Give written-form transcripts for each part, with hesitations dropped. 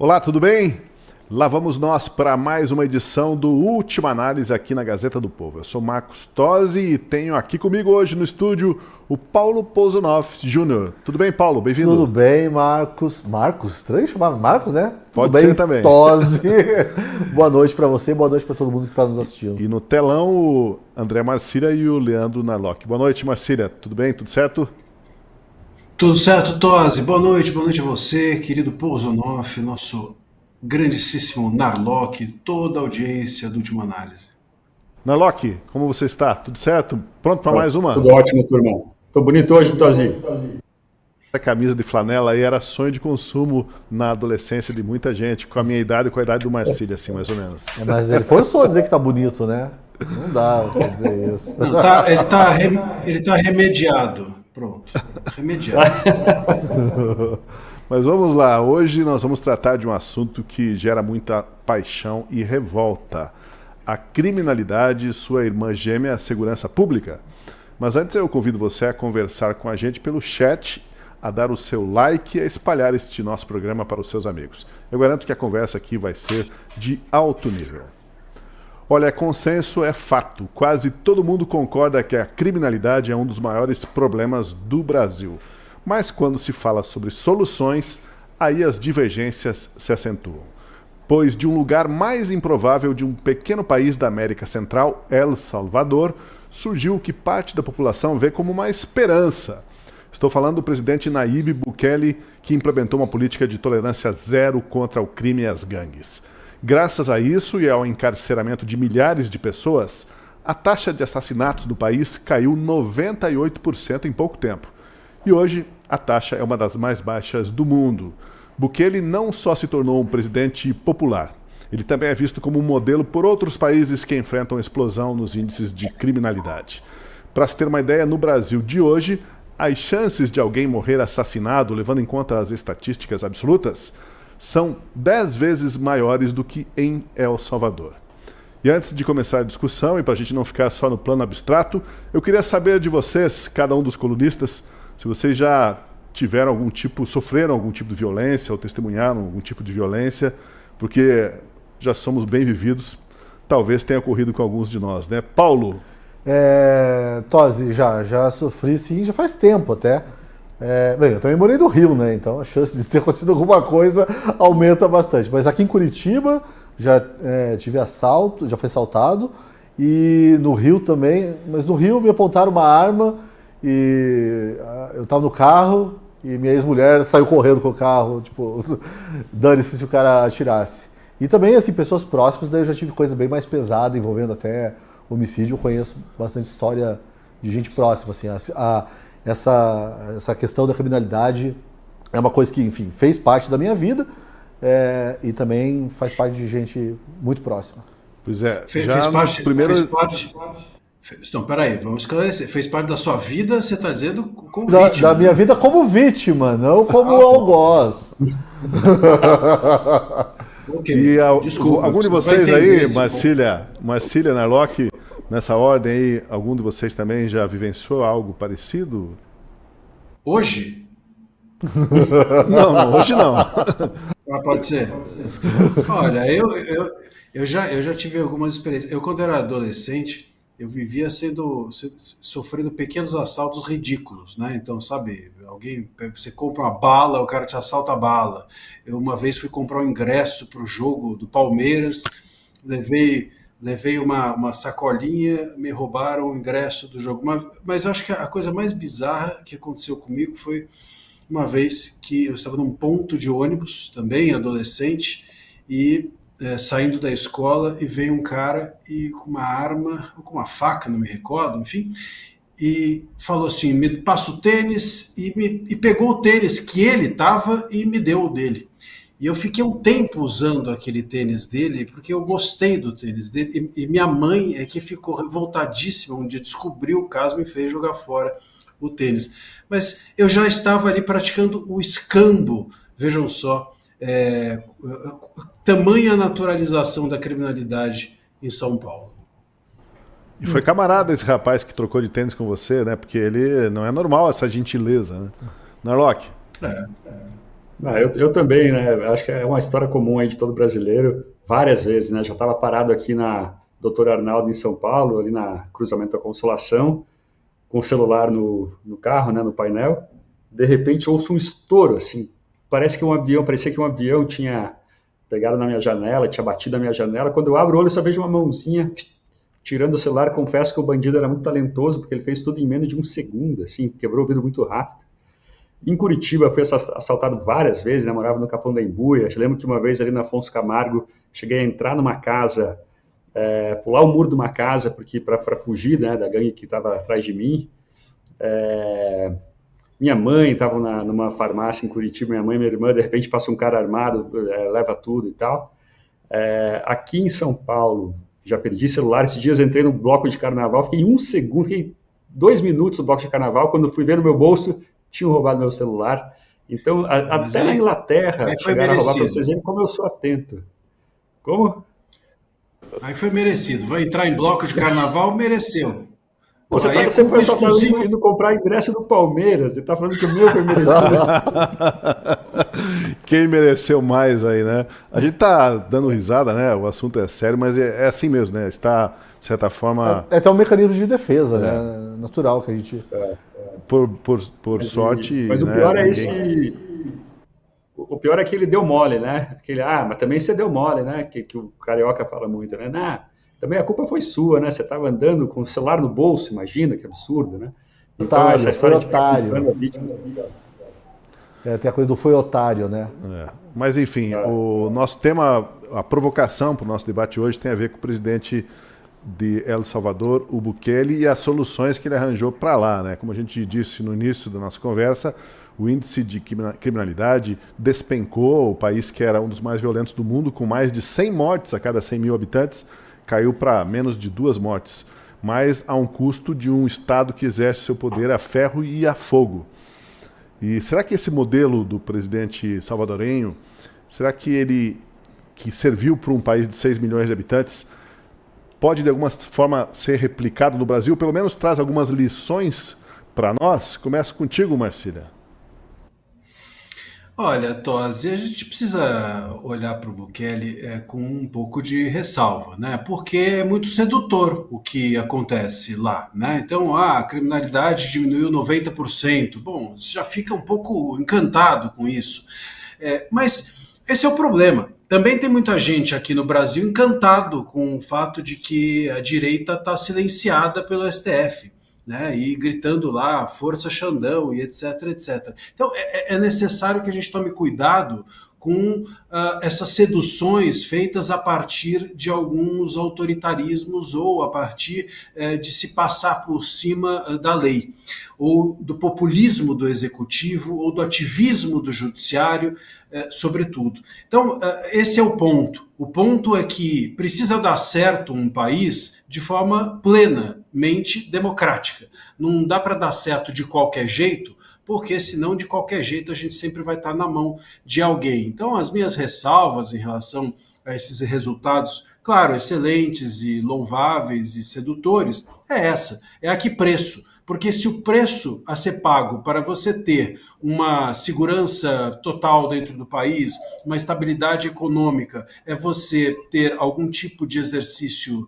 Olá, tudo bem? Lá vamos nós para mais uma edição do Última Análise aqui na Gazeta do Povo. Eu sou Marcos Tosi e tenho aqui comigo hoje no estúdio o Paulo Pozonoff Jr. Tudo bem, Paulo? Bem-vindo. Tudo bem, Marcos. Marcos? Estranho chamar Marcos, né? Pode Tudo bem, ser também. Tosi. Boa noite para você, boa noite para todo mundo que está nos assistindo. E no telão o André Marcília e o Leandro Narlock. Boa noite, Marcília. Tudo bem? Tudo certo? Tudo certo, Tosi? Boa noite a você, querido Pozonoff, nosso grandíssimo Narlock, toda a audiência do Última Análise. Narlock, como você está? Tudo certo? Pronto para mais uma? Tudo ótimo, turma. Tô bonito hoje, Tosi. Essa camisa de flanela aí era sonho de consumo na adolescência de muita gente, com a minha idade e com a idade do Marcília, assim, mais ou menos. Mas ele forçou a dizer que tá bonito, né? Não dá pra dizer isso. Não, ele tá remediado. Pronto, remediado. Mas vamos lá, hoje nós vamos tratar de um assunto que gera muita paixão e revolta. A criminalidade e sua irmã gêmea, a segurança pública. Mas antes eu convido você a conversar com a gente pelo chat, a dar o seu like e a espalhar este nosso programa para os seus amigos. Eu garanto que a conversa aqui vai ser de alto nível. Olha, consenso é fato. Quase todo mundo concorda que a criminalidade é um dos maiores problemas do Brasil. Mas quando se fala sobre soluções, aí as divergências se acentuam. Pois de um lugar mais improvável de um pequeno país da América Central, El Salvador, surgiu o que parte da população vê como uma esperança. Estou falando do presidente Nayib Bukele, que implementou uma política de tolerância zero contra o crime e as gangues. Graças a isso e ao encarceramento de milhares de pessoas, a taxa de assassinatos do país caiu 98% em pouco tempo. E hoje, a taxa é uma das mais baixas do mundo. Bukele não só se tornou um presidente popular, ele também é visto como um modelo por outros países que enfrentam explosão nos índices de criminalidade. Para se ter uma ideia, no Brasil de hoje, as chances de alguém morrer assassinado, levando em conta as estatísticas absolutas, são 10 vezes maiores do que em El Salvador. E antes de começar a discussão, e para a gente não ficar só no plano abstrato, eu queria saber de vocês, cada um dos colunistas, se vocês já tiveram sofreram algum tipo de violência ou testemunharam algum tipo de violência, porque já somos bem vividos, talvez tenha ocorrido com alguns de nós, né? Paulo? Tosi, já sofri sim, já faz tempo até. Bem, eu também morei no Rio, né? Então a chance de ter acontecido alguma coisa aumenta bastante. Mas aqui em Curitiba já tive assalto, já fui assaltado. E no Rio também, mas no Rio me apontaram uma arma e eu estava no carro e minha ex-mulher saiu correndo com o carro, tipo, dane-se se o cara atirasse. E também, assim, pessoas próximas, daí eu já tive coisa bem mais pesada, envolvendo até homicídio. Eu conheço bastante história de gente próxima, assim. Essa questão da criminalidade é uma coisa que, enfim, fez parte da minha vida e também faz parte de gente muito próxima. Pois é, Fez parte. Não, peraí, vamos esclarecer. Fez parte da sua vida, você está dizendo, como vítima. Da minha vida como vítima, não como algoz. Okay. E desculpa, algum de vocês aí, Marcília, Narlock, nessa ordem aí, algum de vocês também já vivenciou algo parecido? Hoje? Não, hoje não. Pode ser. Olha, eu já tive algumas experiências. Eu, quando era adolescente, eu vivia sofrendo pequenos assaltos ridículos, né? Então, sabe, você compra uma bala, o cara te assalta a bala. Eu uma vez fui comprar um ingresso para o jogo do Palmeiras, levei uma sacolinha, me roubaram o ingresso do jogo. Mas eu acho que a coisa mais bizarra que aconteceu comigo foi uma vez que eu estava num ponto de ônibus, também adolescente, e saindo da escola, e veio um cara com uma arma, ou com uma faca, não me recordo, enfim, e falou assim, me passa o tênis, e pegou o tênis que ele estava e me deu o dele. E eu fiquei um tempo usando aquele tênis dele, porque eu gostei do tênis dele, e minha mãe é que ficou revoltadíssima, um dia descobriu o caso, me fez jogar fora o tênis. Mas eu já estava ali praticando o escambo, vejam só, tamanha naturalização da criminalidade em São Paulo. E foi camarada esse rapaz que trocou de tênis com você, né? Porque ele não é normal essa gentileza, né? Narlock? Eu também, né? Acho que é uma história comum aí de todo brasileiro, várias vezes, né? Já estava parado aqui na Doutor Arnaldo, em São Paulo, ali na Cruzamento da Consolação, com o celular no carro, né, no painel. De repente ouço um estouro, assim. Parecia que um avião tinha pegado na minha janela, tinha batido na minha janela. Quando eu abro o olho, eu só vejo uma mãozinha tirando o celular. Confesso que o bandido era muito talentoso, porque ele fez tudo em menos de um segundo, assim, quebrou o vidro muito rápido. Em Curitiba, fui assaltado várias vezes, né? Morava no Capão da Embuia. Eu lembro que uma vez ali na Afonso Camargo, cheguei a entrar numa casa, pular o muro de uma casa, porque para fugir, né, da gangue que estava atrás de mim. Minha mãe estava numa farmácia em Curitiba, minha mãe e minha irmã, de repente passa um cara armado, leva tudo e tal. Aqui em São Paulo, já perdi celular. Esses dias entrei no bloco de carnaval, fiquei 2 minutos no bloco de carnaval, quando fui ver no meu bolso, tinham roubado meu celular. Então, até na Inglaterra, chegaram a roubar, para vocês verem como eu sou atento. Como? Aí foi merecido. Vai entrar em bloco de carnaval, mereceu. Você Aí foi só indo comprar ingresso do Palmeiras, e tá falando que o meu foi merecido. Quem mereceu mais aí, né? A gente tá dando risada, né? O assunto é sério, mas é assim mesmo, né? Está, de certa forma... É até um mecanismo de defesa, né? Natural que a gente... Por sorte... Mas o né, pior é ninguém... O pior é que ele deu mole, né? Mas também você deu mole, né? Que o carioca fala muito, né? Também a culpa foi sua, né? Você estava andando com o celular no bolso, imagina, que absurdo, né? Então, Otário, essa história foi otário. Tem a coisa do foi otário, né? Mas, enfim, o nosso tema, a provocação para o nosso debate hoje tem a ver com o presidente de El Salvador, o Bukele, e as soluções que ele arranjou para lá, né? Como a gente disse no início da nossa conversa, o índice de criminalidade despencou. O país que era um dos mais violentos do mundo, com mais de 100 mortes a cada 100 mil habitantes, caiu para menos de 2 mortes, mas a um custo de um Estado que exerce seu poder a ferro e a fogo. E será que esse modelo do presidente salvadorenho, será que ele, que serviu para um país de 6 milhões de habitantes, pode de alguma forma ser replicado no Brasil? Pelo menos traz algumas lições para nós? Começo contigo, Marcília. Olha, Tosi, a gente precisa olhar para o Bukele com um pouco de ressalva, né? Porque é muito sedutor o que acontece lá, né? Então, a criminalidade diminuiu 90%. Bom, você já fica um pouco encantado com isso. Mas esse é o problema. Também tem muita gente aqui no Brasil encantado com o fato de que a direita está silenciada pelo STF. Né, e gritando lá, força Xandão e etc, etc. Então é necessário que a gente tome cuidado com essas seduções feitas a partir de alguns autoritarismos ou a partir de se passar por cima da lei, ou do populismo do executivo, ou do ativismo do judiciário, sobretudo. Então, esse é o ponto. O ponto é que precisa dar certo um país de forma plenamente democrática. Não dá para dar certo de qualquer jeito, porque senão de qualquer jeito a gente sempre vai estar na mão de alguém. Então as minhas ressalvas em relação a esses resultados, claro, excelentes e louváveis e sedutores, é a que preço? Porque se o preço a ser pago para você ter uma segurança total dentro do país, uma estabilidade econômica, é você ter algum tipo de exercício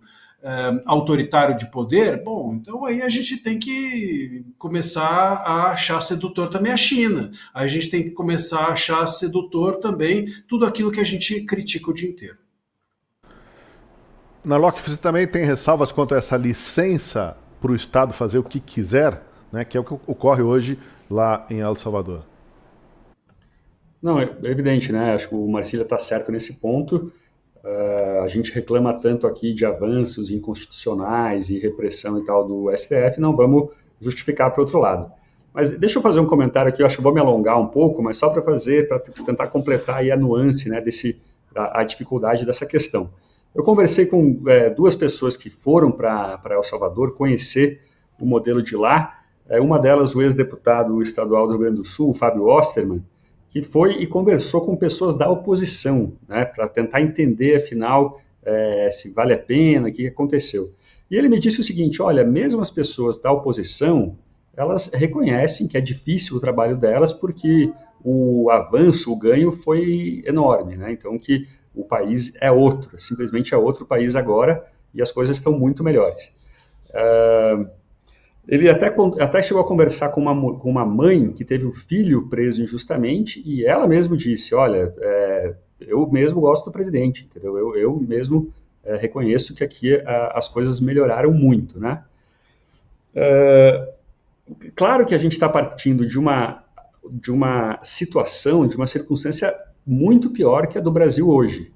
autoritário de poder, bom, então aí a gente tem que começar a achar sedutor também a China. A gente tem que começar a achar sedutor também tudo aquilo que a gente critica o dia inteiro. Narlock, você também tem ressalvas quanto a essa licença para o Estado fazer o que quiser, né, que é o que ocorre hoje lá em El Salvador? Não, é evidente, né? Acho que o Marcília está certo nesse ponto. A gente reclama tanto aqui de avanços inconstitucionais e repressão e tal do STF, não vamos justificar para o outro lado. Mas deixa eu fazer um comentário aqui, eu acho que vou me alongar um pouco, mas só para tentar completar aí a nuance, né, a dificuldade dessa questão. Eu conversei com 2 pessoas que foram para El Salvador conhecer o modelo de lá, uma delas o ex-deputado estadual do Rio Grande do Sul, Fábio Osterman, que foi e conversou com pessoas da oposição, né, para tentar entender, afinal, se vale a pena, o que aconteceu. E ele me disse o seguinte, olha, mesmo as pessoas da oposição, elas reconhecem que é difícil o trabalho delas, porque o avanço, o ganho foi enorme, né? Então que o país é outro, simplesmente é outro país agora e as coisas estão muito melhores. Ele até chegou a conversar com uma mãe que teve um filho preso injustamente e ela mesmo disse, olha, eu mesmo gosto do presidente, entendeu? Eu mesmo reconheço que aqui as coisas melhoraram muito, né? Claro que a gente está partindo de uma situação, de uma circunstância muito pior que a do Brasil hoje,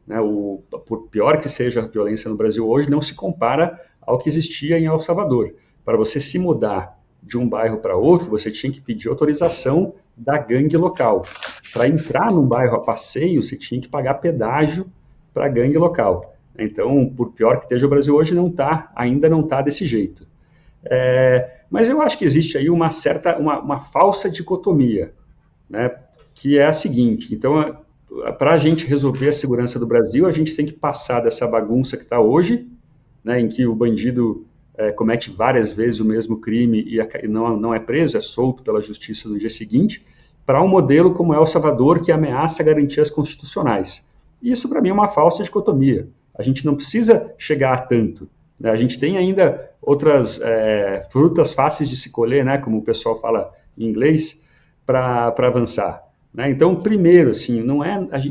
né? Por pior que seja a violência no Brasil hoje, não se compara ao que existia em El Salvador. Para você se mudar de um bairro para outro, você tinha que pedir autorização da gangue local. Para entrar num bairro a passeio, você tinha que pagar pedágio para a gangue local. Então, por pior que esteja o Brasil hoje, ainda não está desse jeito. Mas eu acho que existe aí uma falsa dicotomia, né, que é a seguinte. Então, para a gente resolver a segurança do Brasil, a gente tem que passar dessa bagunça que está hoje, né, em que o bandido comete várias vezes o mesmo crime e não é preso, é solto pela justiça no dia seguinte, para um modelo como El Salvador, que ameaça garantias constitucionais. Isso, para mim, é uma falsa dicotomia. A gente não precisa chegar a tanto. A gente tem ainda outras frutas fáceis de se colher, né, como o pessoal fala em inglês, para avançar. Né? Então, primeiro, assim,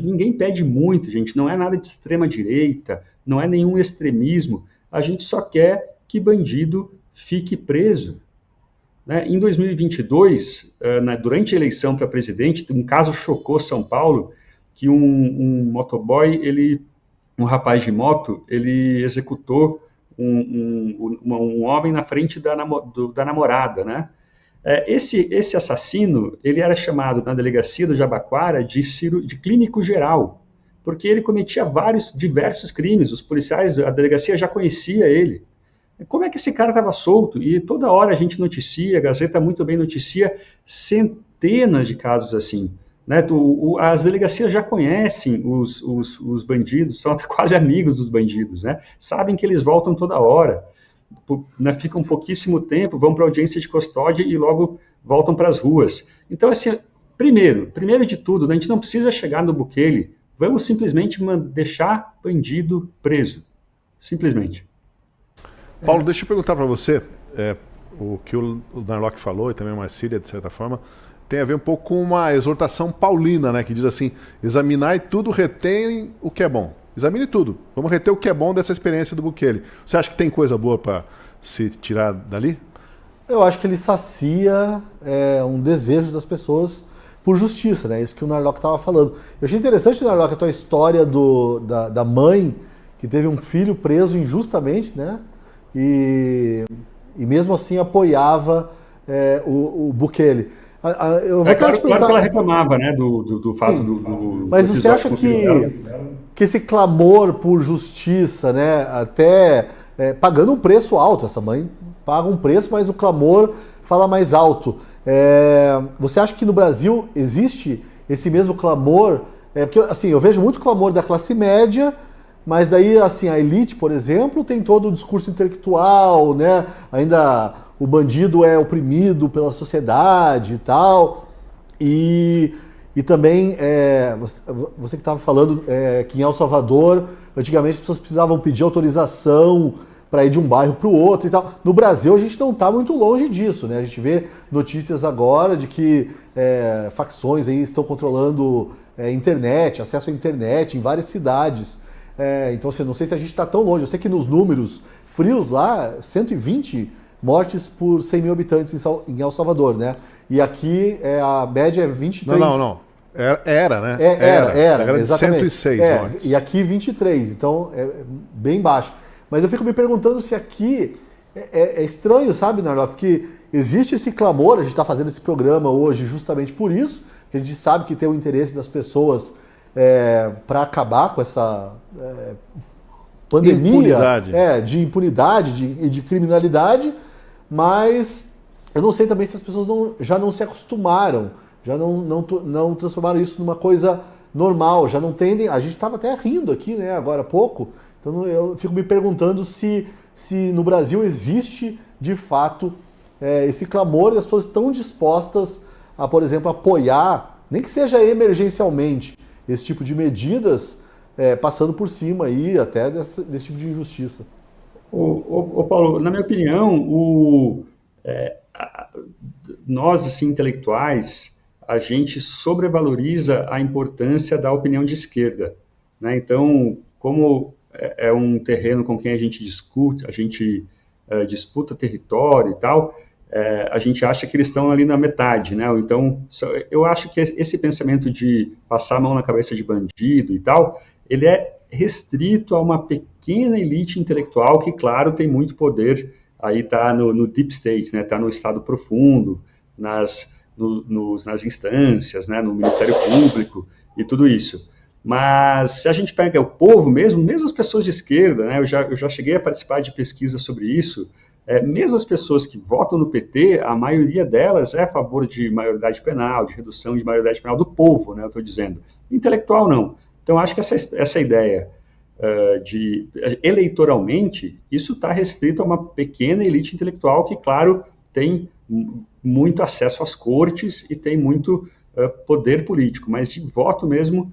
ninguém pede muito, gente, não é nada de extrema-direita, não é nenhum extremismo, a gente só quer que bandido fique preso. Né? Em 2022, durante a eleição para presidente, um caso chocou São Paulo, que um motoboy, um rapaz de moto, ele executou um homem na frente da namorada, né? Esse assassino, ele era chamado na delegacia do Jabaquara de clínico geral, porque ele cometia diversos crimes, os policiais, a delegacia já conhecia ele. Como é que esse cara estava solto? E toda hora a gente noticia, a Gazeta muito bem noticia centenas de casos assim. Né? As delegacias já conhecem os bandidos, são quase amigos dos bandidos, né? Sabem que eles voltam toda hora, né? Ficam pouquíssimo tempo, vão para a audiência de custódia e logo voltam para as ruas. Então, assim, primeiro de tudo, né, a gente não precisa chegar no Bukele, vamos simplesmente deixar bandido preso, simplesmente. Paulo, deixa eu perguntar para você, o que o Narlock falou, e também o Marcília, de certa forma, tem a ver um pouco com uma exortação paulina, né, que diz assim, examinar e tudo retém o que é bom. Examine tudo, vamos reter o que é bom dessa experiência do Bukele. Você acha que tem coisa boa para se tirar dali? Eu acho que ele sacia um desejo das pessoas por justiça, né? Isso que o Narlock estava falando. Eu achei interessante, Narlock, a tua história da mãe que teve um filho preso injustamente, né? E mesmo assim apoiava o Bukele. Eu vou claro que ela reclamava, né, do fato do Mas você acha que esse clamor por justiça, né, até pagando um preço alto, essa mãe paga um preço, mas o clamor fala mais alto. Você acha que no Brasil existe esse mesmo clamor? Porque assim, eu vejo muito clamor da classe média, mas daí assim, a elite, por exemplo, tem todo o discurso intelectual, né? Ainda o bandido é oprimido pela sociedade e tal. E também, você que estava falando que em El Salvador, antigamente as pessoas precisavam pedir autorização para ir de um bairro para o outro e tal. No Brasil a gente não está muito longe disso, né? A gente vê notícias agora de que facções aí estão controlando internet, acesso à internet em várias cidades. Então, assim, não sei se a gente está tão longe. Eu sei que nos números frios lá, 120 mortes por 100 mil habitantes em El Salvador, né? E aqui a média é 23. Não. Era, né? Era exatamente. 106 mortes. E aqui 23, então é bem baixo. Mas eu fico me perguntando se aqui é estranho, sabe, Narlock? Porque existe esse clamor, a gente está fazendo esse programa hoje justamente por isso, que a gente sabe que tem o interesse das pessoas para acabar com essa pandemia de impunidade e de criminalidade, mas eu não sei também se as pessoas já não se acostumaram, já não transformaram isso numa coisa normal, já não tendem. A gente estava até rindo aqui, né, agora há pouco, então eu fico me perguntando se no Brasil existe de fato esse clamor e as pessoas estão dispostas a, por exemplo, apoiar nem que seja emergencialmente, esse tipo de medidas passando por cima aí até desse tipo de injustiça. Paulo, na minha opinião, nós, assim, intelectuais, a gente sobrevaloriza a importância da opinião de esquerda, né? Então, como é um terreno com quem a gente discute, a gente disputa território e tal, a gente acha que eles estão ali na metade, né? Então, eu acho que esse pensamento de passar a mão na cabeça de bandido e tal, ele é restrito a uma pequena elite intelectual que, claro, tem muito poder, aí está no deep state, né? Está no estado profundo, nas instâncias, né? No Ministério Público e tudo isso. Mas se a gente pega o povo mesmo as pessoas de esquerda, né? Eu já cheguei a participar de pesquisas sobre isso, mesmo as pessoas que votam no PT, a maioria delas é a favor de maioridade penal, de redução de maioridade penal do povo, né? Eu estou dizendo. Intelectual, não. Então, acho que essa ideia eleitoralmente, isso está restrito a uma pequena elite intelectual que, claro, tem muito acesso às cortes e tem muito poder político, mas de voto mesmo,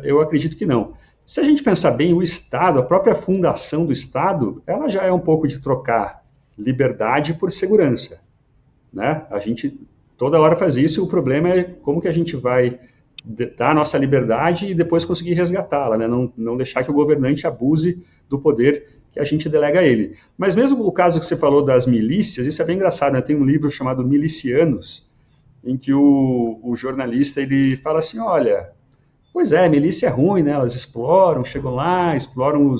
eu acredito que não. Se a gente pensar bem, o Estado, a própria fundação do Estado, ela já é um pouco de trocar liberdade por segurança, né? A gente toda hora faz isso, e o problema é como que a gente vai dar a nossa liberdade e depois conseguir resgatá-la, né? Não deixar que o governante abuse do poder que a gente delega a ele. Mas mesmo o caso que você falou das milícias, isso é bem engraçado, né? Tem um livro chamado Milicianos, em que o jornalista ele fala assim, olha, pois é, milícia é ruim, né? Elas exploram, chegam lá, exploram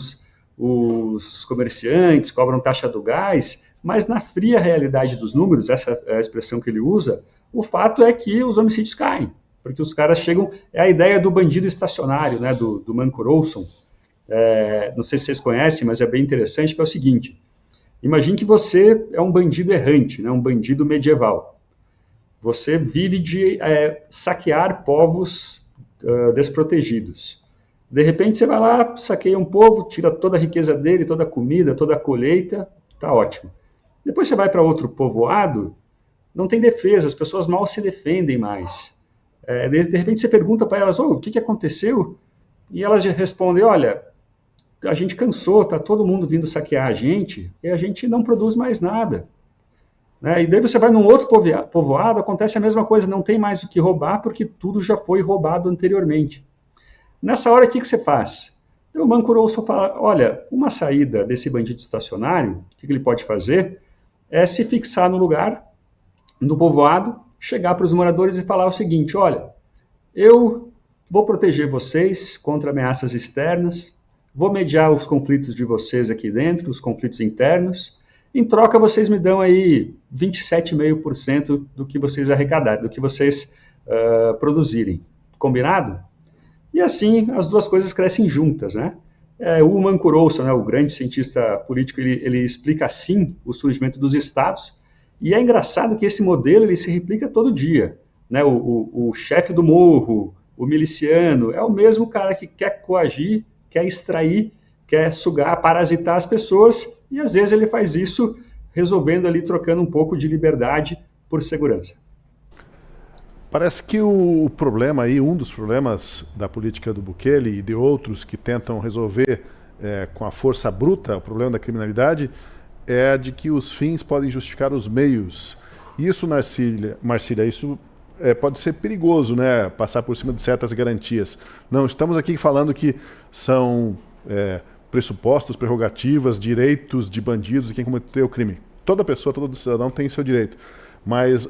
os comerciantes, cobram taxa do gás, mas na fria realidade dos números, essa é a expressão que ele usa, o fato é que os homicídios caem, porque os caras chegam, é a ideia do bandido estacionário, né, do Manco Olson, não sei se vocês conhecem, mas é bem interessante, que é o seguinte, imagine que você é um bandido errante, né, um bandido medieval, você vive de saquear povos desprotegidos. De repente você vai lá, saqueia um povo, tira toda a riqueza dele, toda a comida, toda a colheita, tá ótimo. Depois você vai para outro povoado, não tem defesa, as pessoas mal se defendem mais. De repente você pergunta para elas, o que aconteceu? E elas respondem, olha, a gente cansou, tá todo mundo vindo saquear a gente, e a gente não produz mais nada. Né? E daí você vai num outro povoado, acontece a mesma coisa, não tem mais o que roubar, porque tudo já foi roubado anteriormente. Nessa hora, o que você faz? O Manco Olson fala, olha, uma saída desse bandido estacionário, o que ele pode fazer é se fixar no lugar, no povoado, chegar para os moradores e falar o seguinte, olha, eu vou proteger vocês contra ameaças externas, vou mediar os conflitos de vocês aqui dentro, os conflitos internos, em troca vocês me dão aí 27,5% do que vocês arrecadarem, do que vocês produzirem. Combinado? E assim as duas coisas crescem juntas, né? O Manco Olson, né, o grande cientista político, ele explica assim o surgimento dos estados, e é engraçado que esse modelo ele se replica todo dia, né? O chefe do morro, o miliciano, é o mesmo cara que quer coagir, quer extrair, quer sugar, parasitar as pessoas, e às vezes ele faz isso resolvendo ali, trocando um pouco de liberdade por segurança. Parece que o problema aí, um dos problemas da política do Bukele e de outros que tentam resolver com a força bruta o problema da criminalidade é de que os fins podem justificar os meios. Isso, Marcília, isso pode ser perigoso, né? Passar por cima de certas garantias. Não estamos aqui falando que são pressupostos, prerrogativas, direitos de bandidos e quem cometeu o crime. Toda pessoa, todo cidadão tem seu direito. Mas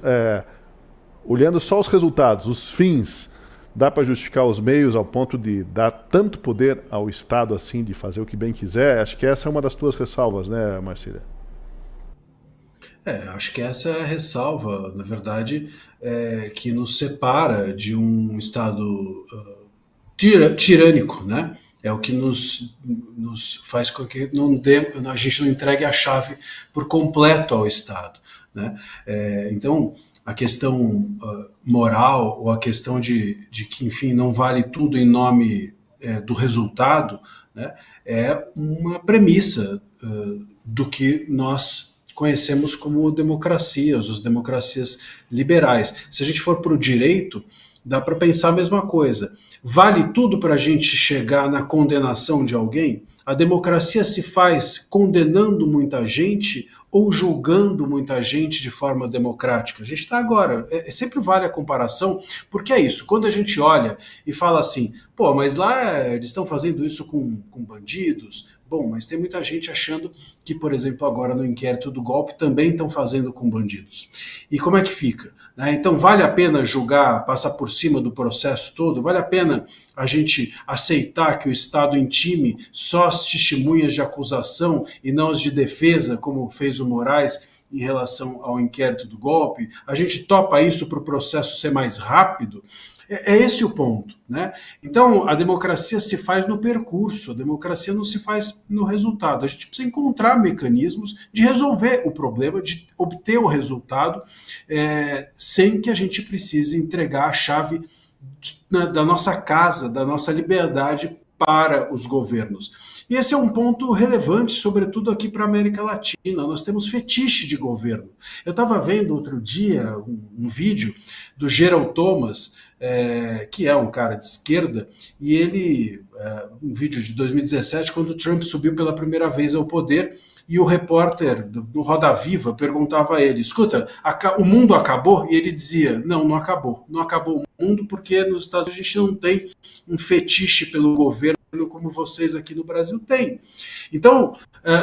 olhando só os resultados, os fins, dá para justificar os meios ao ponto de dar tanto poder ao Estado assim, de fazer o que bem quiser? Acho que essa é uma das tuas ressalvas, né, Marcília? Acho que essa é a ressalva, na verdade, que nos separa de um Estado tirânico, né? É o que nos faz com que a gente não entregue a chave por completo ao Estado, né? Então, a questão moral ou a questão de que, enfim, não vale tudo em nome do resultado, né, é uma premissa do que nós conhecemos como democracias, as democracias liberais. Se a gente for para o direito, dá para pensar a mesma coisa. Vale tudo para a gente chegar na condenação de alguém? A democracia se faz condenando muita gente ou julgando muita gente de forma democrática? A gente está agora, sempre vale a comparação, porque é isso, quando a gente olha e fala assim, pô, mas lá eles estão fazendo isso com bandidos. Bom, mas tem muita gente achando que, por exemplo, agora no inquérito do golpe também estão fazendo com bandidos. E como é que fica? Então, vale a pena julgar, passar por cima do processo todo? Vale a pena a gente aceitar que o Estado intime só as testemunhas de acusação e não as de defesa, como fez o Moraes em relação ao inquérito do golpe? A gente topa isso para o processo ser mais rápido? É esse o ponto, né? Então, a democracia se faz no percurso, a democracia não se faz no resultado. A gente precisa encontrar mecanismos de resolver o problema, de obter o resultado, sem que a gente precise entregar a chave da nossa casa, da nossa liberdade para os governos. E esse é um ponto relevante, sobretudo aqui para a América Latina. Nós temos fetiche de governo. Eu estava vendo outro dia um vídeo do Gerald Thomas, que é um cara de esquerda, e ele, um vídeo de 2017, quando o Trump subiu pela primeira vez ao poder, e o repórter do Roda Viva perguntava a ele, escuta, o mundo acabou? E ele dizia, não acabou. Não acabou o mundo porque nos Estados Unidos a gente não tem um fetiche pelo governo como vocês aqui no Brasil têm. Então,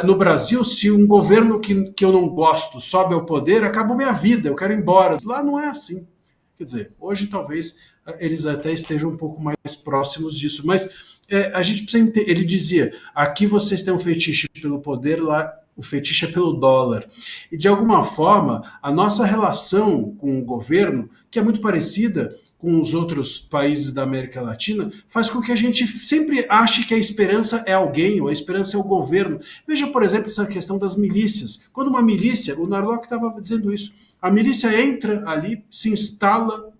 no Brasil, se um governo que eu não gosto sobe ao poder, acabou minha vida, eu quero ir embora. Lá não é assim. Quer dizer, hoje talvez eles até estejam um pouco mais próximos disso, mas a gente precisa entender. Ele dizia, aqui vocês têm um fetiche pelo poder, lá o fetiche é pelo dólar. E de alguma forma, a nossa relação com o governo, que é muito parecida com os outros países da América Latina, faz com que a gente sempre ache que a esperança é alguém, ou a esperança é o governo. Veja, por exemplo, essa questão das milícias. Quando uma milícia, o Narlock estava dizendo isso, a milícia entra ali, se instala,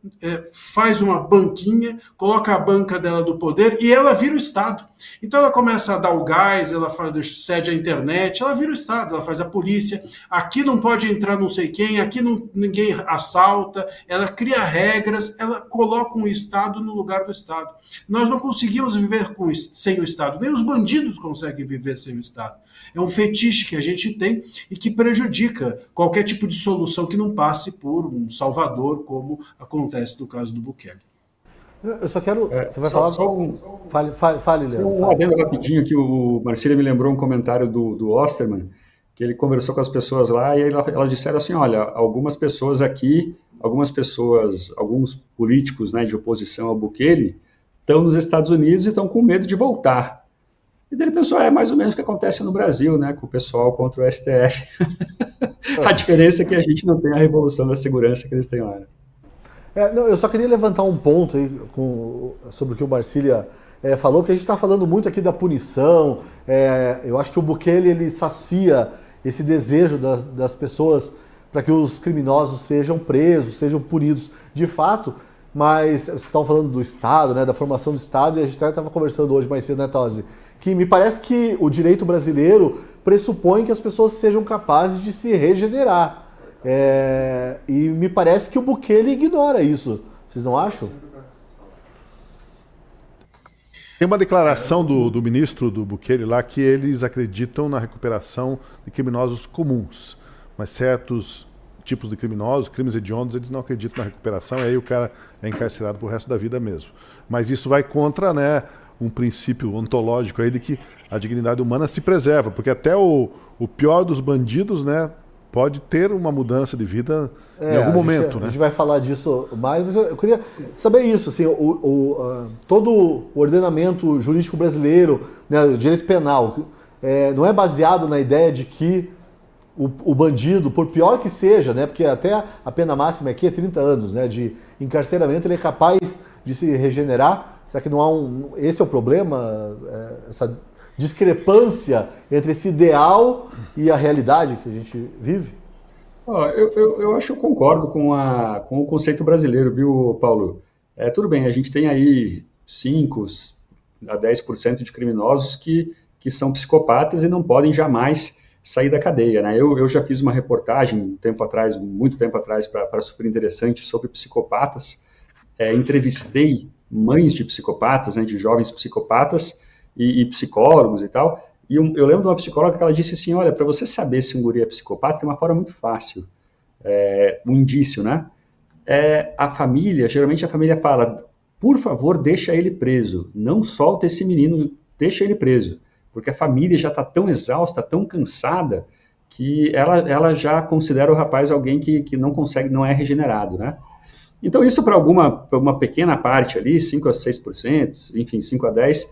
faz uma banquinha, coloca a banca dela do poder e ela vira o Estado. Então ela começa a dar o gás, ela cede a internet, ela vira o Estado, ela faz a polícia. Aqui não pode entrar não sei quem, aqui ninguém assalta, ela cria regras, ela coloca um Estado no lugar do Estado. Nós não conseguimos viver sem o Estado, nem os bandidos conseguem viver sem o Estado. É um fetiche que a gente tem e que prejudica qualquer tipo de solução que não passe por um salvador, como acontece no caso do Bukele. Eu só quero... Você vai falar... Fale, Leandro. Um adendo rapidinho que o Marcília me lembrou um comentário do Osterman, que ele conversou com as pessoas lá e elas disseram assim, olha, algumas pessoas aqui, alguns políticos, né, de oposição ao Bukele estão nos Estados Unidos e estão com medo de voltar. E daí ele pensou, é mais ou menos o que acontece no Brasil, né, com o pessoal contra o STF. A diferença é que a gente não tem a revolução da segurança que eles têm lá. Né? Eu só queria levantar um ponto aí sobre o que o Marcília falou, porque a gente está falando muito aqui da punição. Eu acho que o Bukele ele sacia esse desejo das pessoas para que os criminosos sejam presos, sejam punidos de fato. Mas vocês estavam falando do Estado, né, da formação do Estado, e a gente até estava conversando hoje mais cedo, né, Tosi? Que me parece que o direito brasileiro pressupõe que as pessoas sejam capazes de se regenerar. E me parece que o Bukele ignora isso. Vocês não acham? Tem uma declaração do ministro do Bukele lá que eles acreditam na recuperação de criminosos comuns, mas certos tipos de criminosos, crimes hediondos, eles não acreditam na recuperação e aí o cara é encarcerado pro resto da vida mesmo. Mas isso vai contra, né, um princípio ontológico aí de que a dignidade humana se preserva, porque até o pior dos bandidos, né, pode ter uma mudança de vida em algum momento. A gente vai falar disso mais, mas eu queria saber isso, assim, todo o ordenamento jurídico brasileiro, né, o direito penal, não é baseado na ideia de que o bandido, por pior que seja, né, porque até a pena máxima aqui é 30 anos, né, de encarceramento, ele é capaz de se regenerar. Será que não há esse é o problema, essa discrepância entre esse ideal e a realidade que a gente vive? Eu acho que eu concordo com o conceito brasileiro, viu, Paulo? Tudo bem, a gente tem aí 5 a 10% de criminosos que são psicopatas e não podem jamais sair da cadeia, né? Eu já fiz uma reportagem muito tempo atrás, para Super Interessante, sobre psicopatas, entrevistei mães de psicopatas, né, de jovens psicopatas e psicólogos e tal, e eu lembro de uma psicóloga que ela disse assim, olha, para você saber se um guri é psicopata, tem uma forma muito fácil, um indício, né? A família, geralmente a família fala, por favor, deixa ele preso, não solta esse menino, deixa ele preso, porque a família já está tão exausta, tão cansada, que ela já considera o rapaz alguém que não consegue, não é regenerado, né? Então isso para uma pequena parte ali, 5 a 6%, enfim, 5 a 10%,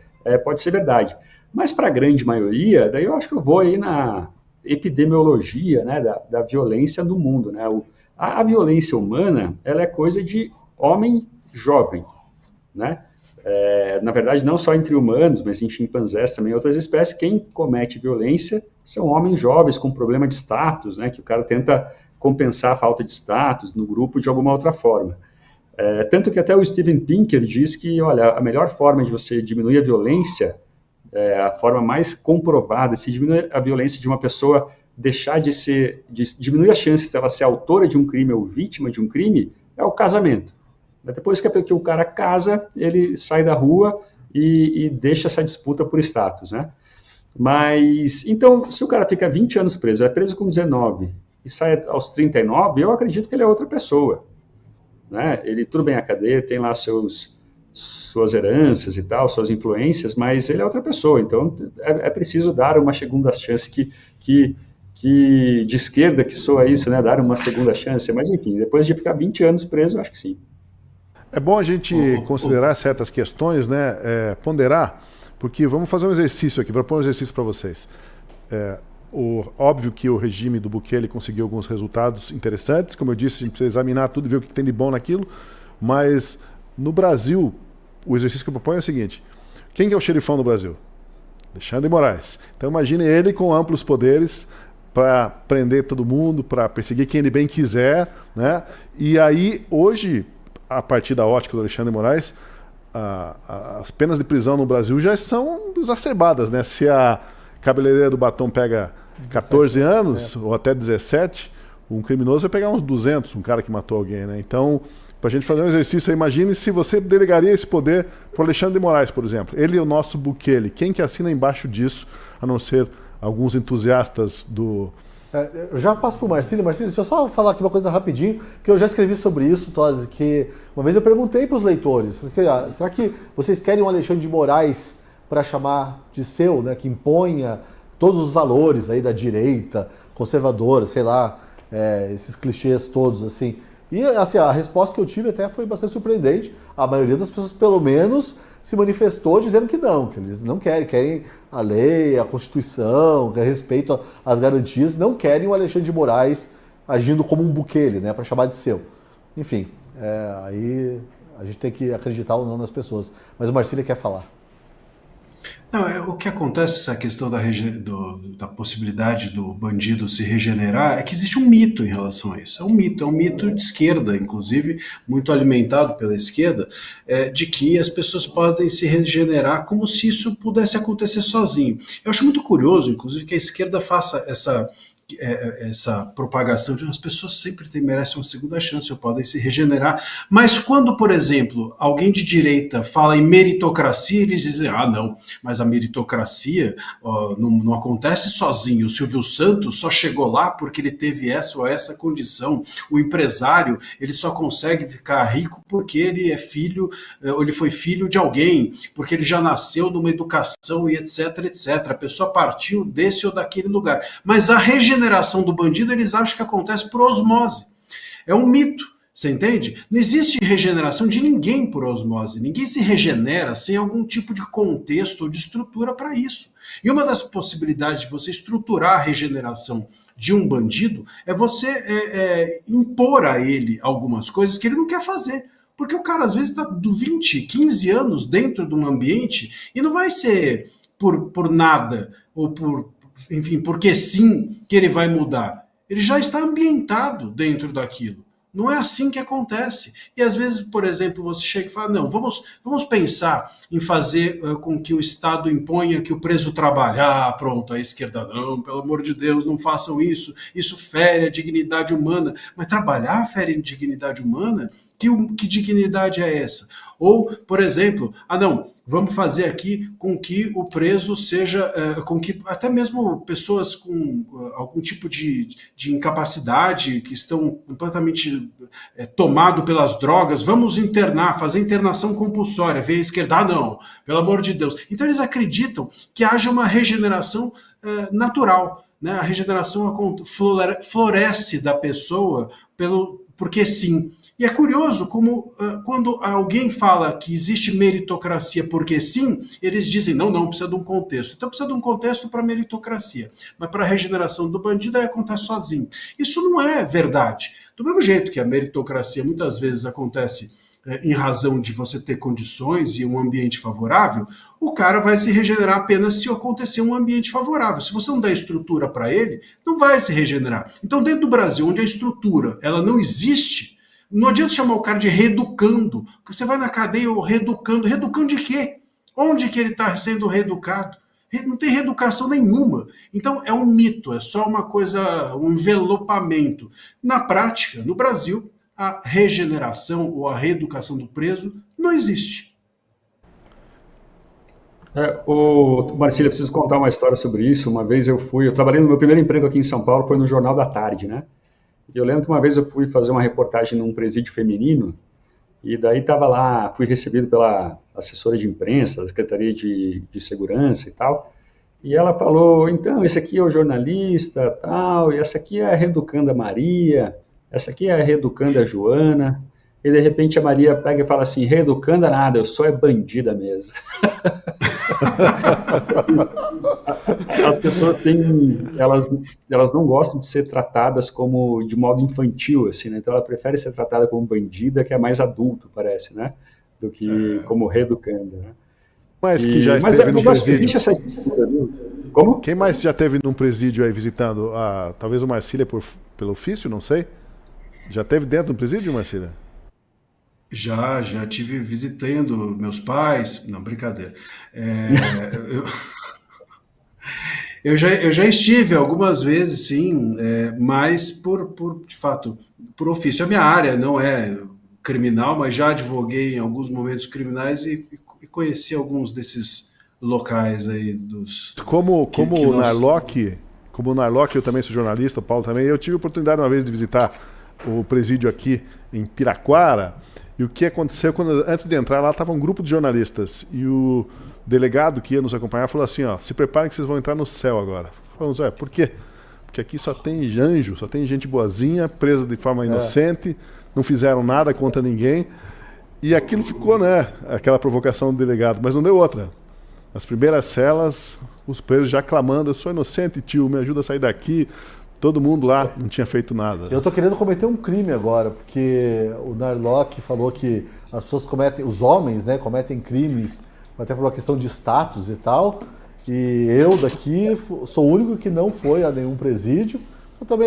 pode ser verdade. Mas para a grande maioria, daí eu acho que eu vou aí na epidemiologia, né, da violência do mundo, né? A violência humana, ela é coisa de homem jovem, né? Na verdade, não só entre humanos, mas em chimpanzés também, outras espécies, quem comete violência são homens jovens com problema de status, né? Que o cara tenta compensar a falta de status no grupo de alguma outra forma. Tanto que até o Steven Pinker diz que, olha, a melhor forma de você diminuir a violência, a forma mais comprovada, se diminuir a violência de uma pessoa deixar diminuir as chances dela ser autora de um crime ou vítima de um crime, é o casamento. Depois que o cara casa, ele sai da rua e deixa essa disputa por status, né? Mas, então, se o cara fica 20 anos preso, é preso com 19 e sai aos 39, eu acredito que ele é outra pessoa, né? Ele, tudo bem, a cadeia tem lá suas heranças e tal, suas influências, mas ele é outra pessoa, então é preciso dar uma segunda chance que de esquerda que soa isso, né? Dar uma segunda chance, mas enfim, depois de ficar 20 anos preso, eu acho que sim. É bom a gente considerar certas questões, né? Ponderar, porque vamos fazer um exercício aqui, propor um exercício para vocês. Óbvio que o regime do Bukele conseguiu alguns resultados interessantes, como eu disse, a gente precisa examinar tudo e ver o que tem de bom naquilo, mas no Brasil, o exercício que eu proponho é o seguinte: quem que é o xerifão do Brasil? Alexandre de Moraes. Então imagine ele com amplos poderes para prender todo mundo, para perseguir quem ele bem quiser, né? E aí, hoje, a partir da ótica do Alexandre de Moraes, as penas de prisão no Brasil já são exacerbadas, né? Se a cabeleireira do batom pega 14 anos, ou até 17, um criminoso vai pegar uns 200, um cara que matou alguém, né? Então, para a gente fazer um exercício, imagine se você delegaria esse poder para o Alexandre de Moraes, por exemplo. Ele é o nosso Bukele. Quem que assina embaixo disso, a não ser alguns entusiastas do... Eu já passo para o Marcílio. Marcílio, deixa eu só falar aqui uma coisa rapidinho, que eu já escrevi sobre isso, Tosi, que uma vez eu perguntei para os leitores, será que vocês querem um Alexandre de Moraes para chamar de seu, né, que imponha todos os valores aí da direita, conservadora, sei lá, esses clichês todos, assim. E assim, a resposta que eu tive até foi bastante surpreendente. A maioria das pessoas, pelo menos, se manifestou dizendo que eles não querem a lei, a Constituição, respeito às garantias, não querem o Alexandre de Moraes agindo como um Bukele, né, para chamar de seu. Enfim, aí a gente tem que acreditar ou não nas pessoas. Mas o Marcílio quer falar. Não, o que acontece, essa questão da possibilidade do bandido se regenerar, é que existe um mito em relação a isso. É um mito de esquerda, inclusive, muito alimentado pela esquerda, de que as pessoas podem se regenerar como se isso pudesse acontecer sozinho. Eu acho muito curioso, inclusive, que a esquerda faça essa propagação de as pessoas sempre merecem uma segunda chance ou podem se regenerar, mas quando, por exemplo, alguém de direita fala em meritocracia, eles dizem, não, mas a meritocracia não acontece sozinho, o Silvio Santos só chegou lá porque ele teve essa ou essa condição, o empresário, ele só consegue ficar rico porque ele é filho, ou ele foi filho de alguém, porque ele já nasceu numa educação e etc, etc, a pessoa partiu desse ou daquele lugar, mas a regeneração do bandido, eles acham que acontece por osmose. É um mito, você entende? Não existe regeneração de ninguém por osmose. Ninguém se regenera sem algum tipo de contexto ou de estrutura para isso. E uma das possibilidades de você estruturar a regeneração de um bandido é você impor a ele algumas coisas que ele não quer fazer. Porque o cara, às vezes, está 20, 15 anos dentro de um ambiente e não vai ser por nada ou enfim, porque sim que ele vai mudar. Ele já está ambientado dentro daquilo. Não é assim que acontece. E às vezes, por exemplo, você chega e fala, não, vamos pensar em fazer com que o Estado imponha que o preso trabalhe. Ah, pronto, a esquerda, não, pelo amor de Deus, não façam isso fere a dignidade humana. Mas trabalhar fere a dignidade humana? Que dignidade é essa? Ou, por exemplo, não, vamos fazer aqui com que o preso seja, com que até mesmo pessoas com algum tipo de incapacidade, que estão completamente tomados pelas drogas, vamos internar, fazer internação compulsória, ver a esquerda, não, pelo amor de Deus. Então eles acreditam que haja uma regeneração natural, né? A regeneração floresce da pessoa porque sim. E é curioso como quando alguém fala que existe meritocracia porque sim, eles dizem, não, precisa de um contexto. Então precisa de um contexto para meritocracia. Mas para a regeneração do bandido aí acontece sozinho. Isso não é verdade. Do mesmo jeito que a meritocracia muitas vezes acontece em razão de você ter condições e um ambiente favorável, o cara vai se regenerar apenas se acontecer um ambiente favorável. Se você não der estrutura para ele, não vai se regenerar. Então dentro do Brasil, onde a estrutura ela não existe, não adianta chamar o cara de reeducando, porque você vai na cadeia reeducando. Reeducando de quê? Onde que ele está sendo reeducado? Não tem reeducação nenhuma. Então é um mito, é só uma coisa, um envelopamento. Na prática, no Brasil, a regeneração ou a reeducação do preso não existe. Marcílio, eu preciso contar uma história sobre isso. Uma vez eu trabalhei no meu primeiro emprego aqui em São Paulo, foi no Jornal da Tarde, né? E eu lembro que uma vez eu fui fazer uma reportagem num presídio feminino, e daí estava lá, fui recebido pela assessora de imprensa, da Secretaria de Segurança e tal, e ela falou, então, esse aqui é o jornalista, tal, e essa aqui é a reeducanda Maria, essa aqui é a reeducanda Joana, e de repente a Maria pega e fala assim, reeducanda nada, eu só é bandida mesmo. As pessoas elas não gostam de ser tratadas de modo infantil, assim, né? Então ela prefere ser tratada como bandida, que é mais adulto, parece, né? Do que como reeducanda, né? Mas que já esteve no presídio. Essa estrutura, viu? Como? Quem mais já esteve num presídio aí visitando? Talvez o Marcília pelo ofício, não sei. Já esteve dentro do presídio, Marcília? Já tive visitando meus pais. Não, brincadeira. Eu já estive algumas vezes, sim, mas de fato, por ofício. A minha área não é criminal, mas já advoguei em alguns momentos criminais e conheci alguns desses locais aí dos... Como o Narlock, eu também sou jornalista, o Paulo também, eu tive a oportunidade uma vez de visitar o presídio aqui em Piraquara, e o que aconteceu, antes de entrar lá, estava um grupo de jornalistas, e o delegado que ia nos acompanhar falou assim, se preparem que vocês vão entrar no céu agora. Falamos, por quê? Porque aqui só tem anjo, só tem gente boazinha, presa de forma inocente, não fizeram nada contra ninguém, e aquilo ficou, né, aquela provocação do delegado, mas não deu outra. Nas primeiras celas, os presos já clamando, eu sou inocente, tio, me ajuda a sair daqui. Todo mundo lá não tinha feito nada. Eu tô querendo cometer um crime agora, porque o Narlock falou que as pessoas os homens, né, cometem crimes até por uma questão de status e tal, e eu daqui sou o único que não foi a nenhum presídio.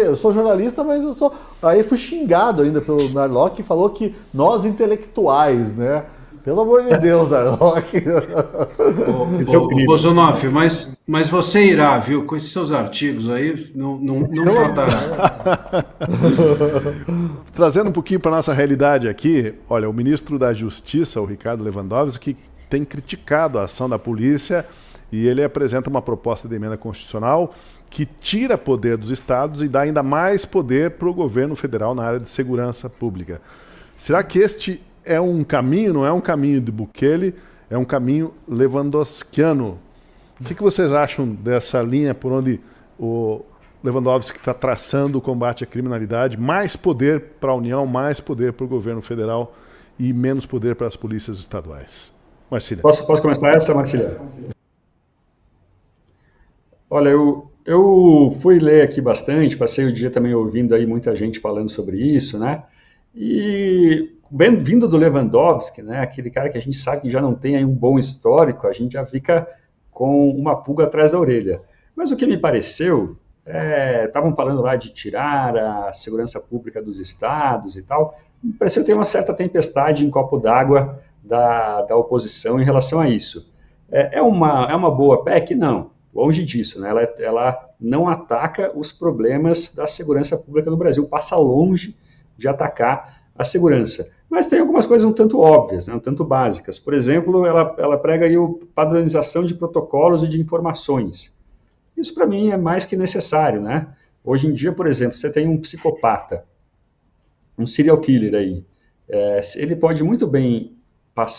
Eu sou jornalista, mas aí fui xingado ainda pelo Narlock, que falou que nós intelectuais, né, pelo amor de Deus, Narlock. Ô Bozonoff, mas você irá, viu? Com esses seus artigos aí, não faltará. Trazendo um pouquinho para a nossa realidade aqui, olha, o ministro da Justiça, o Ricardo Lewandowski, tem criticado a ação da polícia e ele apresenta uma proposta de emenda constitucional que tira poder dos estados e dá ainda mais poder para o governo federal na área de segurança pública. Será que este é um caminho, não é um caminho de Bukele, é um caminho lewandowskiano? O que vocês acham dessa linha por onde o Lewandowski está traçando o combate à criminalidade? Mais poder para a União, mais poder para o governo federal e menos poder para as polícias estaduais. Marcília. Posso começar essa, Marcília? Olha, eu fui ler aqui bastante, passei o dia também ouvindo aí muita gente falando sobre isso, né? E vindo do Lewandowski, né, aquele cara que a gente sabe que já não tem aí um bom histórico, a gente já fica com uma pulga atrás da orelha. Mas o que me pareceu estavam falando lá de tirar a segurança pública dos estados e tal. Pareceu ter uma certa tempestade em copo d'água da oposição em relação a isso. É uma boa PEC? Não, longe disso, né? Ela não ataca os problemas da segurança pública no Brasil, passa longe de atacar a segurança. Mas tem algumas coisas um tanto óbvias, né, um tanto básicas. Por exemplo, ela prega aí a padronização de protocolos e de informações. Isso, para mim, é mais que necessário, né? Hoje em dia, por exemplo, você tem um psicopata, um serial killer aí. Ele pode muito bem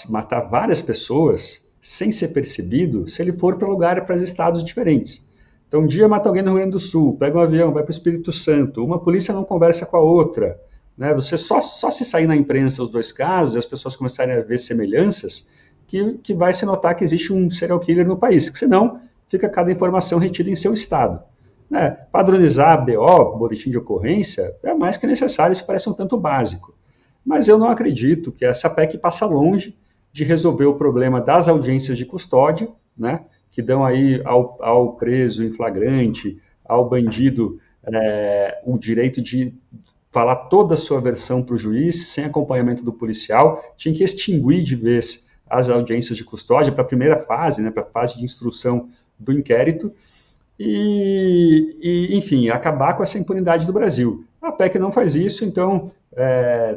matar várias pessoas sem ser percebido se ele for para estados diferentes. Então, um dia mata alguém no Rio Grande do Sul, pega um avião, vai para o Espírito Santo, uma polícia não conversa com a outra, né? Você só se sair na imprensa os dois casos e as pessoas começarem a ver semelhanças, que vai se notar que existe um serial killer no país, que senão fica cada informação retida em seu estado. Né? Padronizar a BO, boletim de ocorrência, é mais que necessário, isso parece um tanto básico. Mas eu não acredito que essa PEC passa longe de resolver o problema das audiências de custódia, né, que dão aí ao preso em flagrante, ao bandido, o direito de falar toda a sua versão para o juiz, sem acompanhamento do policial. Tinha que extinguir de vez as audiências de custódia para a primeira fase, né, para a fase de instrução do inquérito, enfim, acabar com essa impunidade do Brasil. A PEC não faz isso, então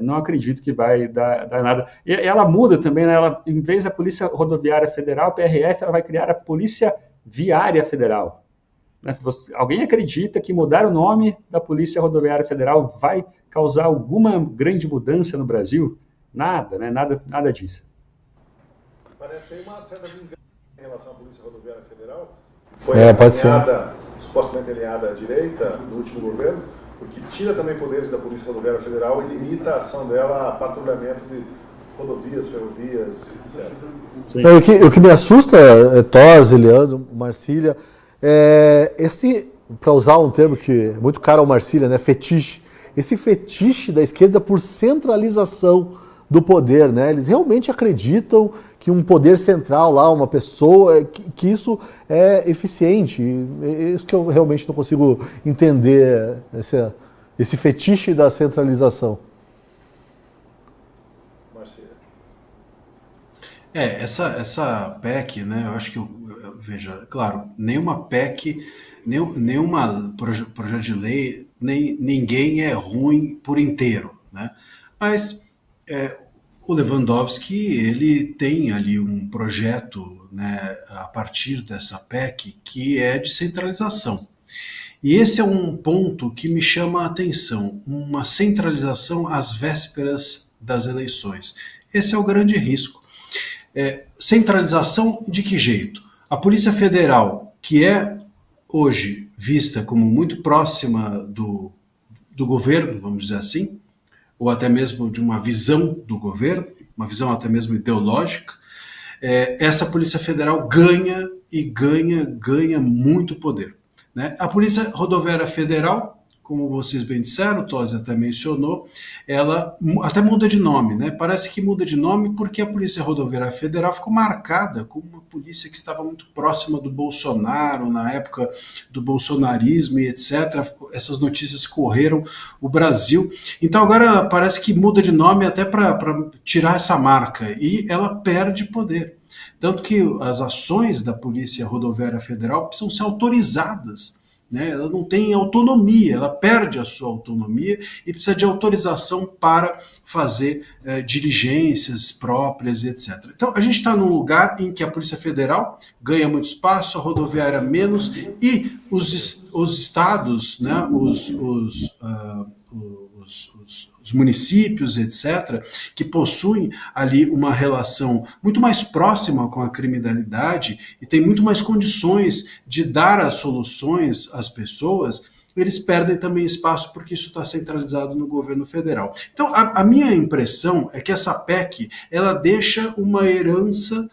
não acredito que vai dar nada. E ela muda também, né? Em vez da Polícia Rodoviária Federal, PRF, ela vai criar a Polícia Viária Federal. Né? Alguém acredita que mudar o nome da Polícia Rodoviária Federal vai causar alguma grande mudança no Brasil? Nada, né? Nada disso. Parece aí uma certa vingança em relação à Polícia Rodoviária Federal, que foi supostamente alinhada à direita no último governo, porque tira também poderes da Polícia Rodoviária Federal e limita a ação dela a patrulhamento de rodovias, ferrovias, etc. O que me assusta, Tosi, Leandro, Marcília, para usar um termo que é muito caro ao Marcília, né, fetiche. Esse fetiche da esquerda por centralização do poder, né? Eles realmente acreditam que um poder central lá, uma pessoa, que isso é eficiente. É isso que eu realmente não consigo entender, esse fetiche da centralização. Marcelo. Essa PEC, né, eu acho que, veja, claro, nenhuma PEC, nenhuma projeto de lei, ninguém é ruim por inteiro, né? Mas o Lewandowski, ele tem ali um projeto, né, a partir dessa PEC que é de centralização. E esse é um ponto que me chama a atenção, uma centralização às vésperas das eleições. Esse é o grande risco. Centralização de que jeito? A Polícia Federal, que é hoje vista como muito próxima do governo, vamos dizer assim, ou até mesmo de uma visão do governo, uma visão até mesmo ideológica, essa Polícia Federal ganha muito poder. Né? A Polícia Rodoviária Federal, como vocês bem disseram, o Tosi até mencionou, ela até muda de nome, né? Parece que muda de nome porque a Polícia Rodoviária Federal ficou marcada como uma polícia que estava muito próxima do Bolsonaro, na época do bolsonarismo e etc. Essas notícias correram o Brasil. Então agora parece que muda de nome até para tirar essa marca, e ela perde poder. Tanto que as ações da Polícia Rodoviária Federal precisam ser autorizadas. Né? Ela não tem autonomia, ela perde a sua autonomia e precisa de autorização para fazer diligências próprias, etc. Então, a gente está num lugar em que a Polícia Federal ganha muito espaço, a rodoviária menos, e os estados, né, os municípios, etc., que possuem ali uma relação muito mais próxima com a criminalidade e tem muito mais condições de dar as soluções às pessoas, eles perdem também espaço porque isso está centralizado no governo federal. Então, a minha impressão é que essa PEC, ela deixa uma herança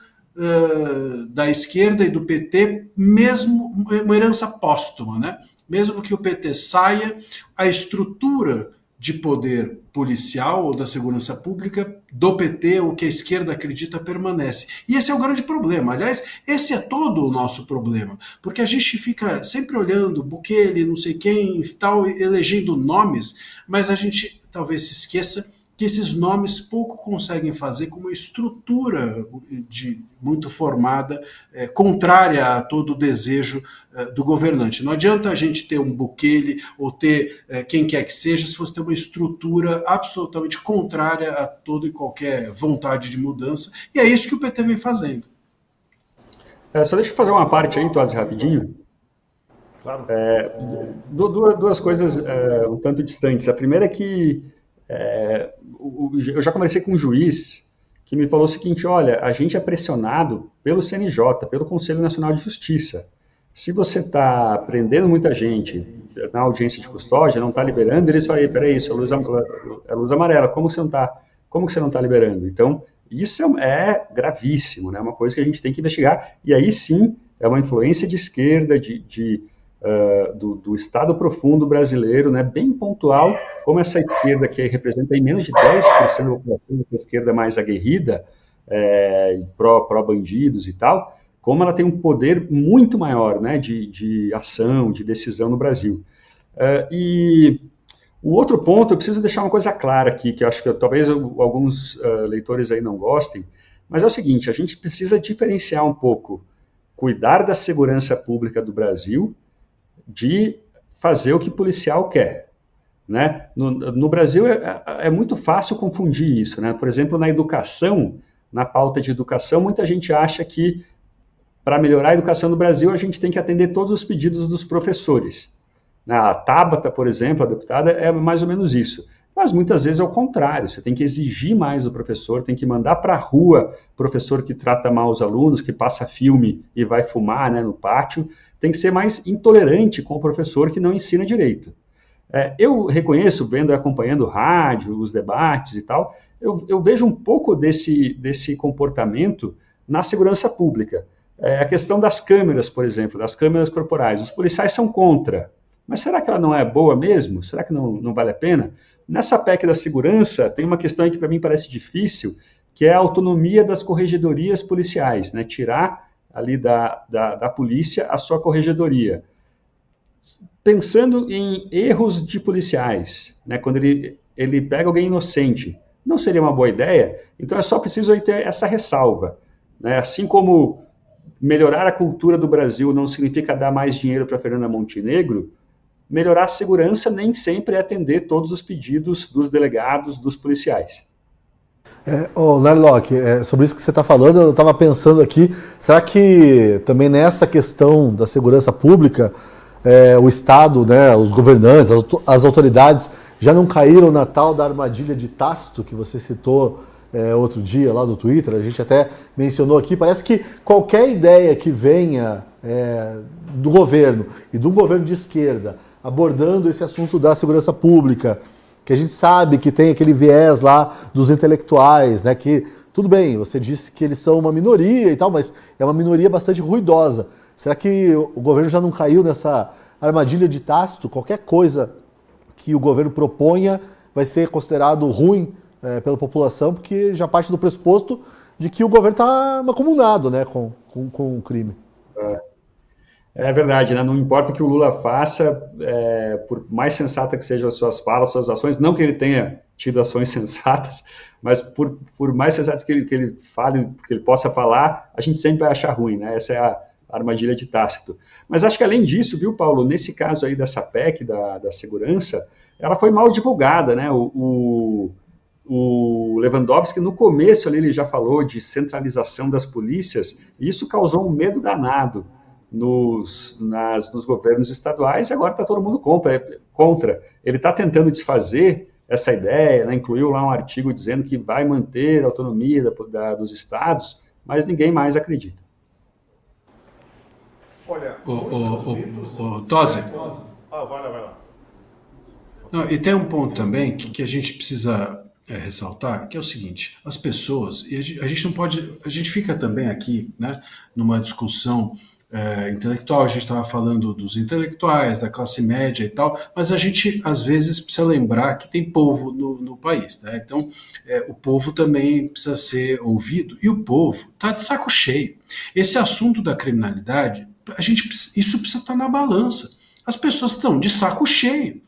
da esquerda e do PT, mesmo uma herança póstuma, né? Mesmo que o PT saia, a estrutura de poder policial ou da segurança pública do PT, o que a esquerda acredita permanece. E esse é o grande problema. Aliás, esse é todo o nosso problema, porque a gente fica sempre olhando Bukele, não sei quem, tal, elegendo nomes, mas a gente talvez se esqueça que esses nomes pouco conseguem fazer com uma estrutura muito formada, contrária a todo o desejo do governante. Não adianta a gente ter um Bukele ou ter quem quer que seja, se você ter uma estrutura absolutamente contrária a toda e qualquer vontade de mudança, e é isso que o PT vem fazendo. Só deixa eu fazer uma parte aí, Todd, rapidinho. Claro. Duas coisas um tanto distantes. A primeira é que eu já conversei com um juiz que me falou o seguinte: olha, a gente é pressionado pelo CNJ, pelo Conselho Nacional de Justiça. Se você está prendendo muita gente na audiência de custódia, não está liberando, eles falam: peraí, isso é luz amarela, como que você não está liberando? Então, isso é gravíssimo, né? É uma coisa que a gente tem que investigar, e aí sim é uma influência de esquerda, do Estado profundo brasileiro, né, bem pontual, como essa esquerda que representa aí menos de 10% da população, essa esquerda mais aguerrida, pró-bandidos e tal, como ela tem um poder muito maior, né, de ação, de decisão no Brasil. E o outro ponto, eu preciso deixar uma coisa clara aqui, que eu acho que talvez alguns leitores aí não gostem, mas é o seguinte: a gente precisa diferenciar um pouco cuidar da segurança pública do Brasil de fazer o que o policial quer, né? No Brasil é muito fácil confundir isso, né? Por exemplo, na educação, na pauta de educação, muita gente acha que para melhorar a educação no Brasil a gente tem que atender todos os pedidos dos professores. A Tabata, por exemplo, a deputada, é mais ou menos isso. Mas muitas vezes é o contrário, você tem que exigir mais do professor, tem que mandar para a rua professor que trata mal os alunos, que passa filme e vai fumar, né, no pátio. Tem que ser mais intolerante com o professor que não ensina direito. Eu reconheço, vendo e acompanhando o rádio, os debates e tal, eu vejo um pouco desse comportamento na segurança pública. A questão das câmeras, por exemplo, das câmeras corporais. Os policiais são contra, mas será que ela não é boa mesmo? Será que não vale a pena? Nessa PEC da segurança, tem uma questão aí que para mim parece difícil, que é a autonomia das corregedorias policiais, né? Tirar ali da polícia a sua corregedoria. Pensando em erros de policiais, né? Quando ele pega alguém inocente, não seria uma boa ideia? Então é só preciso aí ter essa ressalva, né? Assim como melhorar a cultura do Brasil não significa dar mais dinheiro para Fernanda Montenegro, melhorar a segurança nem sempre é atender todos os pedidos dos delegados, dos policiais. Narlock, sobre isso que você está falando, eu estava pensando aqui, será que também nessa questão da segurança pública, o Estado, né, os governantes, as autoridades já não caíram na tal da armadilha de Tácito que você citou outro dia lá no Twitter? A gente até mencionou aqui, parece que qualquer ideia que venha do governo e de um governo de esquerda abordando esse assunto da segurança pública, que a gente sabe que tem aquele viés lá dos intelectuais, né, que tudo bem, você disse que eles são uma minoria e tal, mas é uma minoria bastante ruidosa. Será que o governo já não caiu nessa armadilha de Tácito? Qualquer coisa que o governo proponha vai ser considerado ruim pela população, porque já parte do pressuposto de que o governo está mancomunado, né, com o crime. É verdade, né? Não importa o que o Lula faça, por mais sensata que sejam as suas falas, suas ações, não que ele tenha tido ações sensatas, mas por mais sensatas que ele fale, que ele possa falar, a gente sempre vai achar ruim, né? Essa é a armadilha de Tácito. Mas acho que além disso, viu, Paulo, nesse caso aí dessa PEC da segurança, ela foi mal divulgada, né? O Lewandowski, no começo ali, ele já falou de centralização das polícias, e isso causou um medo danado nos governos estaduais, e agora está todo mundo contra. Ele está tentando desfazer essa ideia, né? Incluiu lá um artigo dizendo que vai manter a autonomia dos estados, mas ninguém mais acredita. Olha, Tosi. Vai lá. Não, e tem um ponto também que a gente precisa ressaltar, que é o seguinte: as pessoas, e a gente não pode, a gente fica também aqui, né, numa discussão intelectual, a gente estava falando dos intelectuais, da classe média e tal, mas a gente às vezes precisa lembrar que tem povo no país, né? Então o povo também precisa ser ouvido, e o povo está de saco cheio. Esse assunto da criminalidade, isso precisa estar na balança. As pessoas estão de saco cheio.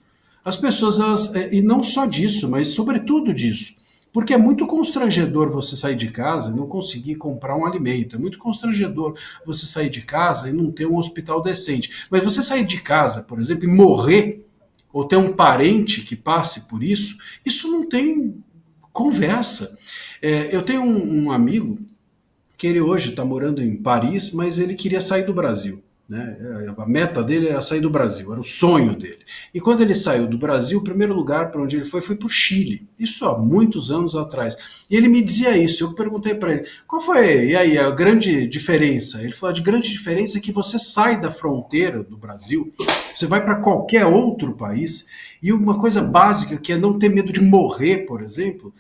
As pessoas, e não só disso, mas sobretudo disso. Porque é muito constrangedor você sair de casa e não conseguir comprar um alimento. É muito constrangedor você sair de casa e não ter um hospital decente. Mas você sair de casa, por exemplo, e morrer, ou ter um parente que passe por isso não tem conversa. Eu tenho um amigo que ele hoje está morando em Paris, mas ele queria sair do Brasil. Né? A meta dele era sair do Brasil, era o sonho dele. E quando ele saiu do Brasil, o primeiro lugar para onde ele foi para o Chile. Isso há muitos anos atrás. E ele me dizia isso. Eu perguntei para ele, qual foi, e aí, a grande diferença? Ele falou, a grande diferença é que você sai da fronteira do Brasil, você vai para qualquer outro país, e uma coisa básica, que é não ter medo de morrer, por exemplo,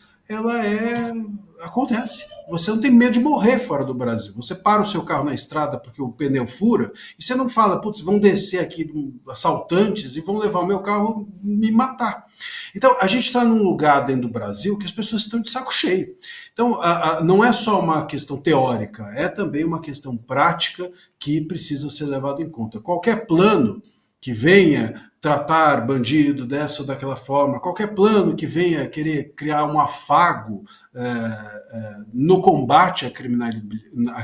acontece. Você não tem medo de morrer fora do Brasil. Você para o seu carro na estrada porque o pneu fura e você não fala, putz, vão descer aqui assaltantes e vão levar o meu carro e me matar. Então, a gente está num lugar dentro do Brasil que as pessoas estão de saco cheio. Então, não é só uma questão teórica, é também uma questão prática que precisa ser levada em conta. Qualquer plano que venha tratar bandido dessa ou daquela forma, qualquer plano que venha querer criar um afago no combate à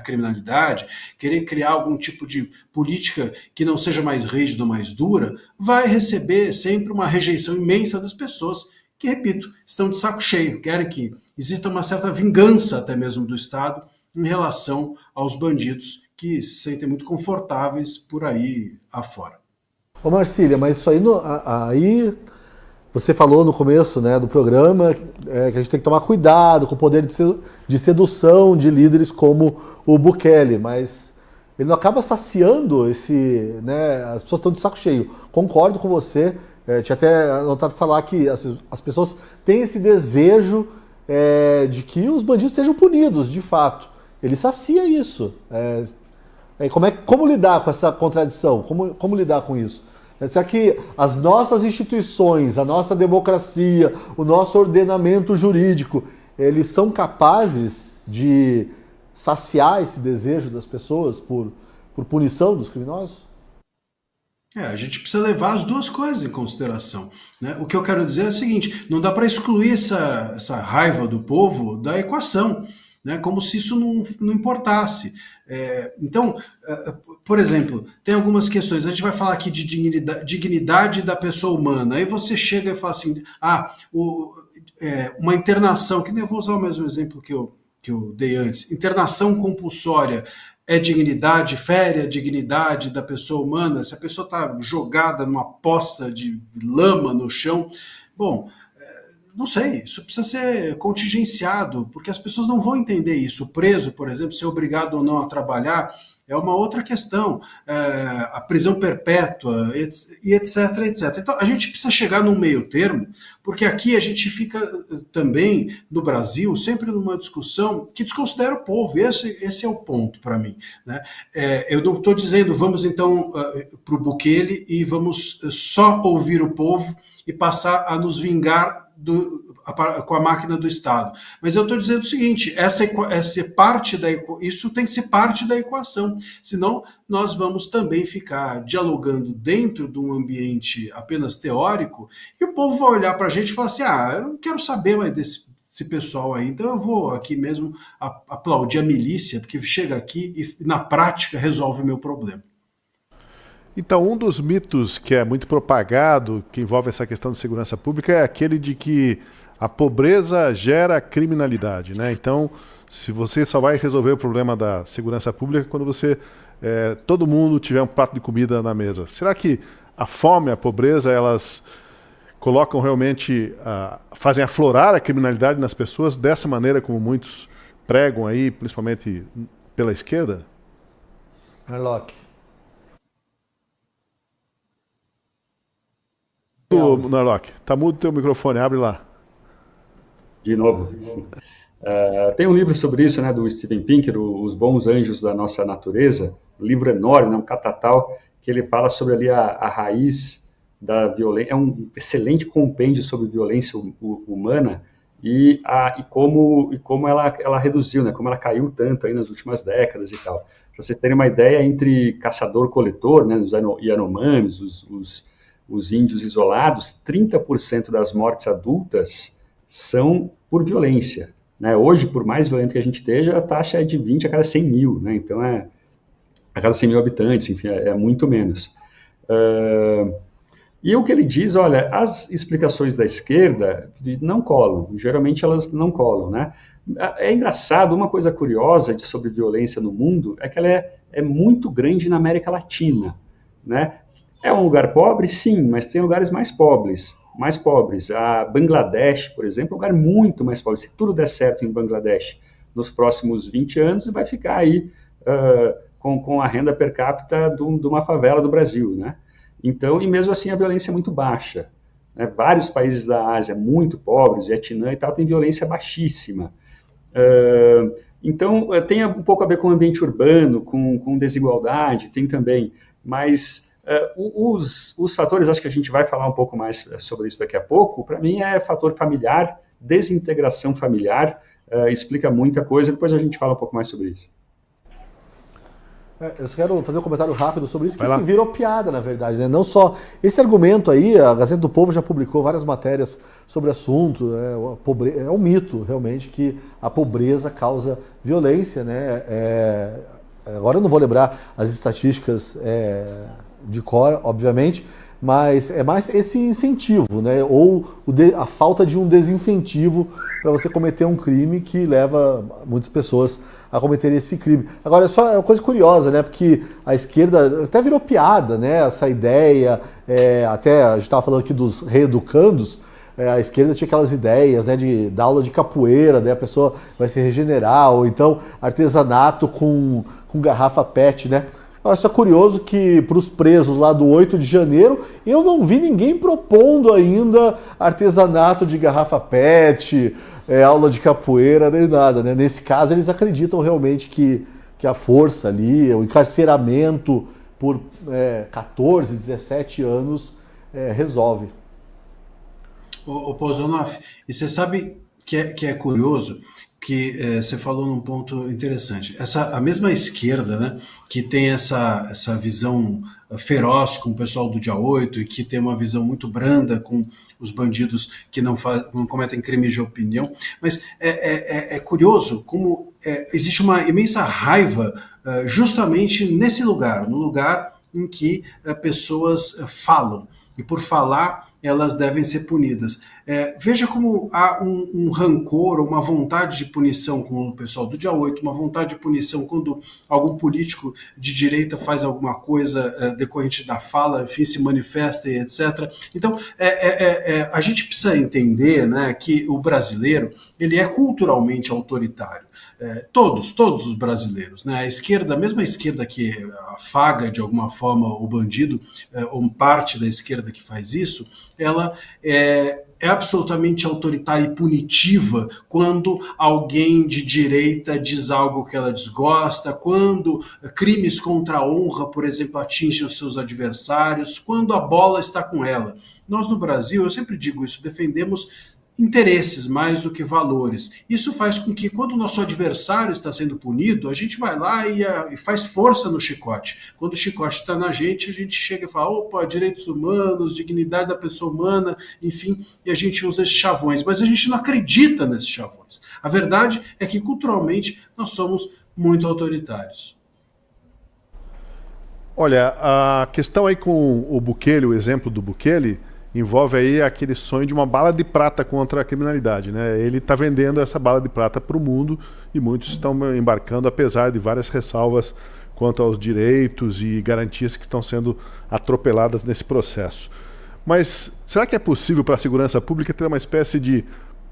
criminalidade, querer criar algum tipo de política que não seja mais rígida ou mais dura, vai receber sempre uma rejeição imensa das pessoas que, repito, estão de saco cheio, querem que exista uma certa vingança até mesmo do Estado em relação aos bandidos que se sentem muito confortáveis por aí afora. Ô Marcília, mas isso aí, aí você falou no começo, né, do programa que a gente tem que tomar cuidado com o poder de sedução de líderes como o Bukele, mas ele não acaba saciando né, as pessoas estão de saco cheio. Concordo com você, tinha até anotado falar que as pessoas têm esse desejo de que os bandidos sejam punidos, de fato. Ele sacia isso. Como lidar com essa contradição? Como lidar com isso? Será que as nossas instituições, a nossa democracia, o nosso ordenamento jurídico, eles são capazes de saciar esse desejo das pessoas por punição dos criminosos? A gente precisa levar as duas coisas em consideração, né? O que eu quero dizer é o seguinte, não dá para excluir essa raiva do povo da equação, né? Como se isso não importasse. Então, por exemplo, tem algumas questões, a gente vai falar aqui de dignidade da pessoa humana, aí você chega e fala assim, uma internação, que nem eu vou usar o mesmo exemplo que eu dei antes, internação compulsória é dignidade, fere a dignidade da pessoa humana, se a pessoa está jogada numa poça de lama no chão, bom, não sei, isso precisa ser contingenciado, porque as pessoas não vão entender isso. O preso, por exemplo, ser obrigado ou não a trabalhar é uma outra questão. A prisão perpétua, e etc, etc. Então, a gente precisa chegar num meio termo, porque aqui a gente fica também, no Brasil, sempre numa discussão que desconsidera o povo. Esse é o ponto para mim, né? Eu não estou dizendo, vamos então para o Bukele e vamos só ouvir o povo e passar a nos vingar com a máquina do Estado. Mas eu estou dizendo o seguinte, isso tem que ser parte da equação, senão nós vamos também ficar dialogando dentro de um ambiente apenas teórico e o povo vai olhar para a gente e falar assim, eu não quero saber mais desse pessoal aí, então eu vou aqui mesmo aplaudir a milícia, porque chega aqui e na prática resolve o meu problema. Então, um dos mitos que é muito propagado, que envolve essa questão de segurança pública, é aquele de que a pobreza gera criminalidade, né? Então, se você só vai resolver o problema da segurança pública quando todo mundo tiver um prato de comida na mesa. Será que a fome, a pobreza, elas colocam realmente, fazem aflorar a criminalidade nas pessoas dessa maneira como muitos pregam aí, principalmente pela esquerda? Narlock. Narlock, tá mudo o teu microfone, abre lá. De novo. Tem um livro sobre isso, né, do Steven Pinker, Os Bons Anjos da Nossa Natureza, livro enorme, né, um catatal, que ele fala sobre ali a raiz da violência. É um excelente compêndio sobre violência humana e como ela reduziu, né, como ela caiu tanto aí nas últimas décadas e tal. Para vocês terem uma ideia, entre caçador-coletor, né, os Yanomamis, os índios isolados, 30% das mortes adultas são por violência. Né? Hoje, por mais violento que a gente esteja, a taxa é de 20 a cada 100 mil. Né? Então, a cada 100 mil habitantes, enfim, é muito menos. E o que ele diz, olha, as explicações da esquerda não colam, geralmente elas não colam, né? É engraçado, uma coisa curiosa sobre violência no mundo é que ela é muito grande na América Latina, né? É um lugar pobre, sim, mas tem lugares mais pobres. A Bangladesh, por exemplo, é um lugar muito mais pobre. Se tudo der certo em Bangladesh nos próximos 20 anos, vai ficar aí com a renda per capita de uma favela do Brasil, né? Então, e mesmo assim a violência é muito baixa. Né? Vários países da Ásia muito pobres, Vietnã e tal, tem violência baixíssima. Então, tem um pouco a ver com o ambiente urbano, com desigualdade, tem também, mas os fatores, acho que a gente vai falar um pouco mais sobre isso daqui a pouco, para mim é fator familiar, desintegração familiar, explica muita coisa, depois a gente fala um pouco mais sobre isso. Eu só quero fazer um comentário rápido sobre isso, que assim, virou piada, na verdade, né? Não só esse argumento aí, a Gazeta do Povo já publicou várias matérias sobre o assunto, né? É um mito, realmente, que a pobreza causa violência, né? Agora eu não vou lembrar as estatísticas de cor, obviamente, mas é mais esse incentivo, né? Ou a falta de um desincentivo para você cometer um crime que leva muitas pessoas a cometer esse crime. Agora, é uma coisa curiosa, né? Porque a esquerda até virou piada, né? Essa ideia, até a gente estava falando aqui dos reeducandos, a esquerda tinha aquelas ideias, né, da aula de capoeira, né? A pessoa vai se regenerar, ou então artesanato com garrafa PET, né? Eu acho curioso que para os presos lá do 8 de janeiro, eu não vi ninguém propondo ainda artesanato de garrafa PET, aula de capoeira, nem nada, né? Nesse caso, eles acreditam realmente que a força ali, o encarceramento por 14, 17 anos resolve. Ô Pozonoff, e você sabe que é curioso que você falou num ponto interessante. A mesma esquerda, né, que tem essa visão feroz com o pessoal do dia 8 e que tem uma visão muito branda com os bandidos que não cometem crimes de opinião, mas é curioso como existe uma imensa raiva justamente nesse lugar, no lugar em que pessoas falam, e por falar elas devem ser punidas. Veja como há um rancor, uma vontade de punição com o pessoal do dia 8, uma vontade de punição quando algum político de direita faz alguma coisa decorrente da fala, enfim, se manifesta e etc. Então, a gente precisa entender, né, que o brasileiro ele é culturalmente autoritário. Todos os brasileiros, né? A esquerda, a mesma esquerda que afaga de alguma forma o bandido, ou parte da esquerda que faz isso, ela é absolutamente autoritária e punitiva quando alguém de direita diz algo que ela desgosta, quando crimes contra a honra, por exemplo, atingem os seus adversários, quando a bola está com ela. Nós no Brasil, eu sempre digo isso, defendemos interesses mais do que valores. Isso faz com que, quando o nosso adversário está sendo punido, a gente vai lá e faz força no chicote. Quando o chicote está na gente, a gente chega e fala, opa, direitos humanos, dignidade da pessoa humana, enfim, e a gente usa esses chavões. Mas a gente não acredita nesses chavões. A verdade é que, culturalmente, nós somos muito autoritários. Olha, a questão aí com o Bukele, o exemplo do Bukele, envolve aí aquele sonho de uma bala de prata contra a criminalidade, né? Ele está vendendo essa bala de prata para o mundo e muitos estão embarcando, apesar de várias ressalvas quanto aos direitos e garantias que estão sendo atropeladas nesse processo. Mas será que é possível para a segurança pública ter uma espécie de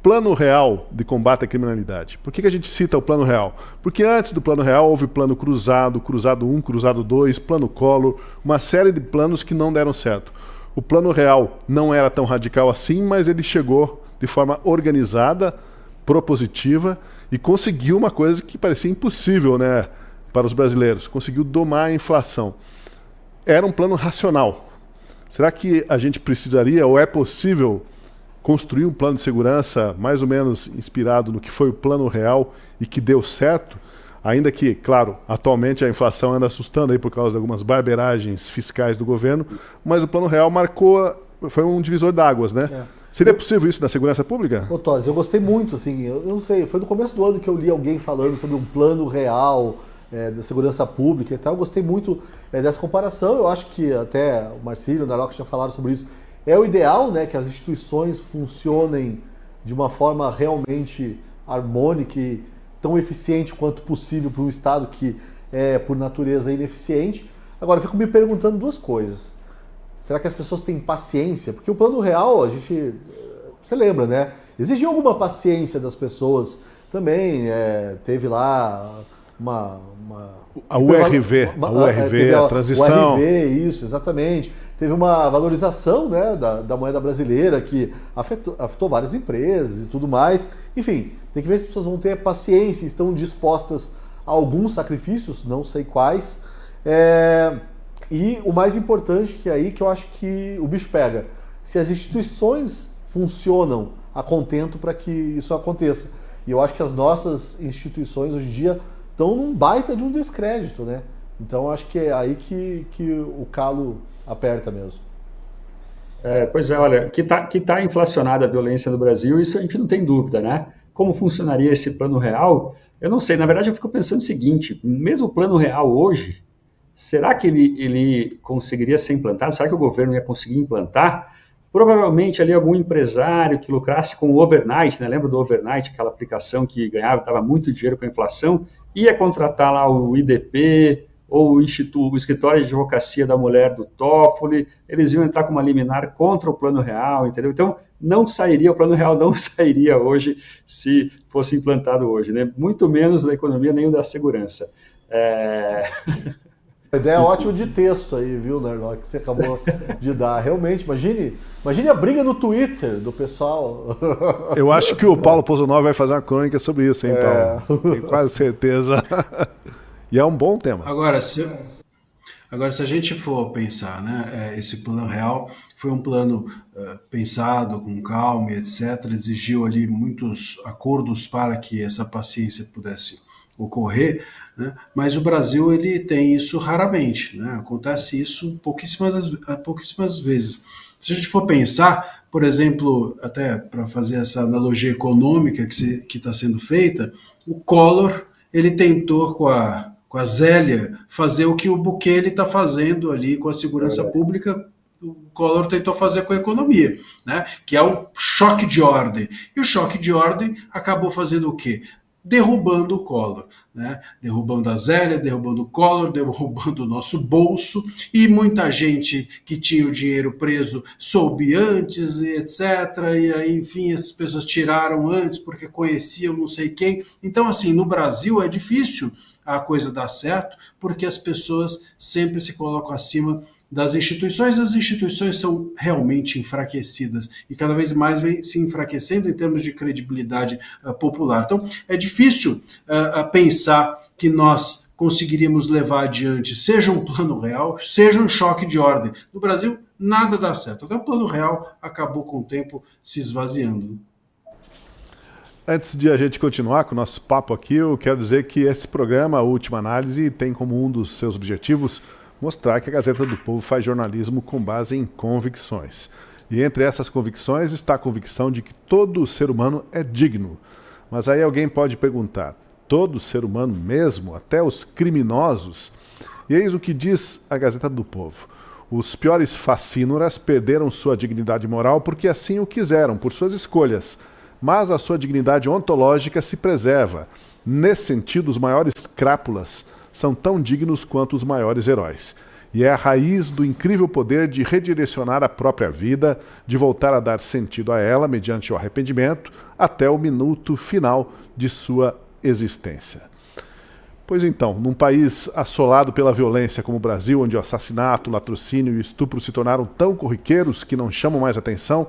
plano real de combate à criminalidade? Por que a gente cita o plano real? Porque antes do plano real houve plano cruzado, cruzado 1, cruzado 2, plano Collor, uma série de planos que não deram certo. O plano real não era tão radical assim, mas ele chegou de forma organizada, propositiva e conseguiu uma coisa que parecia impossível, né? para os brasileiros, conseguiu domar a inflação. Era um plano racional. Será que a gente precisaria ou é possível construir um plano de segurança mais ou menos inspirado no que foi o Plano Real e que deu certo? Ainda que, claro, atualmente a inflação anda assustando aí por causa de algumas barberagens fiscais do governo, mas o Plano Real foi um divisor d'águas, né? Seria possível isso na segurança pública? Ô, Tosi, eu gostei muito, assim, eu não sei, foi no começo do ano que eu li alguém falando sobre um plano real da segurança pública e tal. Eu gostei muito dessa comparação. Eu acho que até o Marcílio e o Narlock já falaram sobre isso. É o ideal, né, que as instituições funcionem de uma forma realmente harmônica e tão eficiente quanto possível para um Estado que é, por natureza, ineficiente. Agora, eu fico me perguntando duas coisas. Será que as pessoas têm paciência? Porque o Plano Real, você lembra, né? Exigiu alguma paciência das pessoas também. Teve lá a URV, a transição. O URV, isso, exatamente. Teve uma valorização, né, da moeda brasileira que afetou várias empresas e tudo mais. Enfim, tem que ver se as pessoas vão ter paciência, estão dispostas a alguns sacrifícios, não sei quais. E o mais importante que é aí que eu acho que o bicho pega, se as instituições funcionam a contento para que isso aconteça. E eu acho que as nossas instituições hoje em dia estão num baita de um descrédito, né? Então acho que é aí que o calo aperta mesmo. Pois é, olha, que tá inflacionada a violência no Brasil, isso a gente não tem dúvida, né? Como funcionaria esse Plano Real? Eu não sei, na verdade eu fico pensando o seguinte, mesmo o Plano Real hoje, será que ele conseguiria ser implantado? Será que o governo ia conseguir implantar? Provavelmente ali algum empresário que lucrasse com o overnight, né? Lembra do overnight, aquela aplicação que dava muito dinheiro com a inflação, ia contratar lá o IDP ou o escritório de advocacia da mulher do Toffoli, eles iam entrar com uma liminar contra o Plano Real, entendeu? Então, o Plano Real não sairia hoje se fosse implantado hoje, né? Muito menos da economia, nem da segurança. A ideia é ótima de texto aí, viu, Narlock, que você acabou de dar. Realmente, imagine a briga no Twitter do pessoal. Eu acho que o Paulo Pozonov vai fazer uma crônica sobre isso, hein, Paulo? Tenho quase certeza. E é um bom tema. Agora, se a gente for pensar, né, esse Plano Real foi um plano pensado com calma, etc., exigiu ali muitos acordos para que essa paciência pudesse ocorrer, né? Mas o Brasil ele tem isso raramente, né? Acontece isso pouquíssimas vezes. Se a gente for pensar, por exemplo, até para fazer essa analogia econômica que está sendo feita, o Collor ele tentou com a Zélia fazer o que o Bukele está fazendo ali com a segurança pública. O Collor tentou fazer com a economia, né? Que é um choque de ordem. E o choque de ordem acabou fazendo o quê? Derrubando o Collor, né? Derrubando a Zélia, derrubando o Collor, derrubando o nosso bolso, e muita gente que tinha o dinheiro preso soube antes, e etc. E aí, enfim, essas pessoas tiraram antes porque conheciam não sei quem. Então, assim, no Brasil é difícil a coisa dar certo, porque as pessoas sempre se colocam acima das instituições. As instituições são realmente enfraquecidas e cada vez mais vem se enfraquecendo em termos de credibilidade popular. Então, é difícil pensar que nós conseguiríamos levar adiante, seja um plano real, seja um choque de ordem. No Brasil, nada dá certo. Até o plano real acabou com o tempo se esvaziando. Antes de a gente continuar com o nosso papo aqui, eu quero dizer que esse programa, a Última Análise, tem como um dos seus objetivos mostrar que a Gazeta do Povo faz jornalismo com base em convicções. E entre essas convicções está a convicção de que todo ser humano é digno. Mas aí alguém pode perguntar, todo ser humano mesmo, até os criminosos? E eis o que diz a Gazeta do Povo. Os piores facínoras perderam sua dignidade moral porque assim o quiseram, por suas escolhas. Mas a sua dignidade ontológica se preserva. Nesse sentido, os maiores crápulas são tão dignos quanto os maiores heróis. E é a raiz do incrível poder de redirecionar a própria vida, de voltar a dar sentido a ela, mediante o arrependimento, até o minuto final de sua existência. Pois então, num país assolado pela violência como o Brasil, onde o assassinato, o latrocínio e o estupro se tornaram tão corriqueiros que não chamam mais atenção,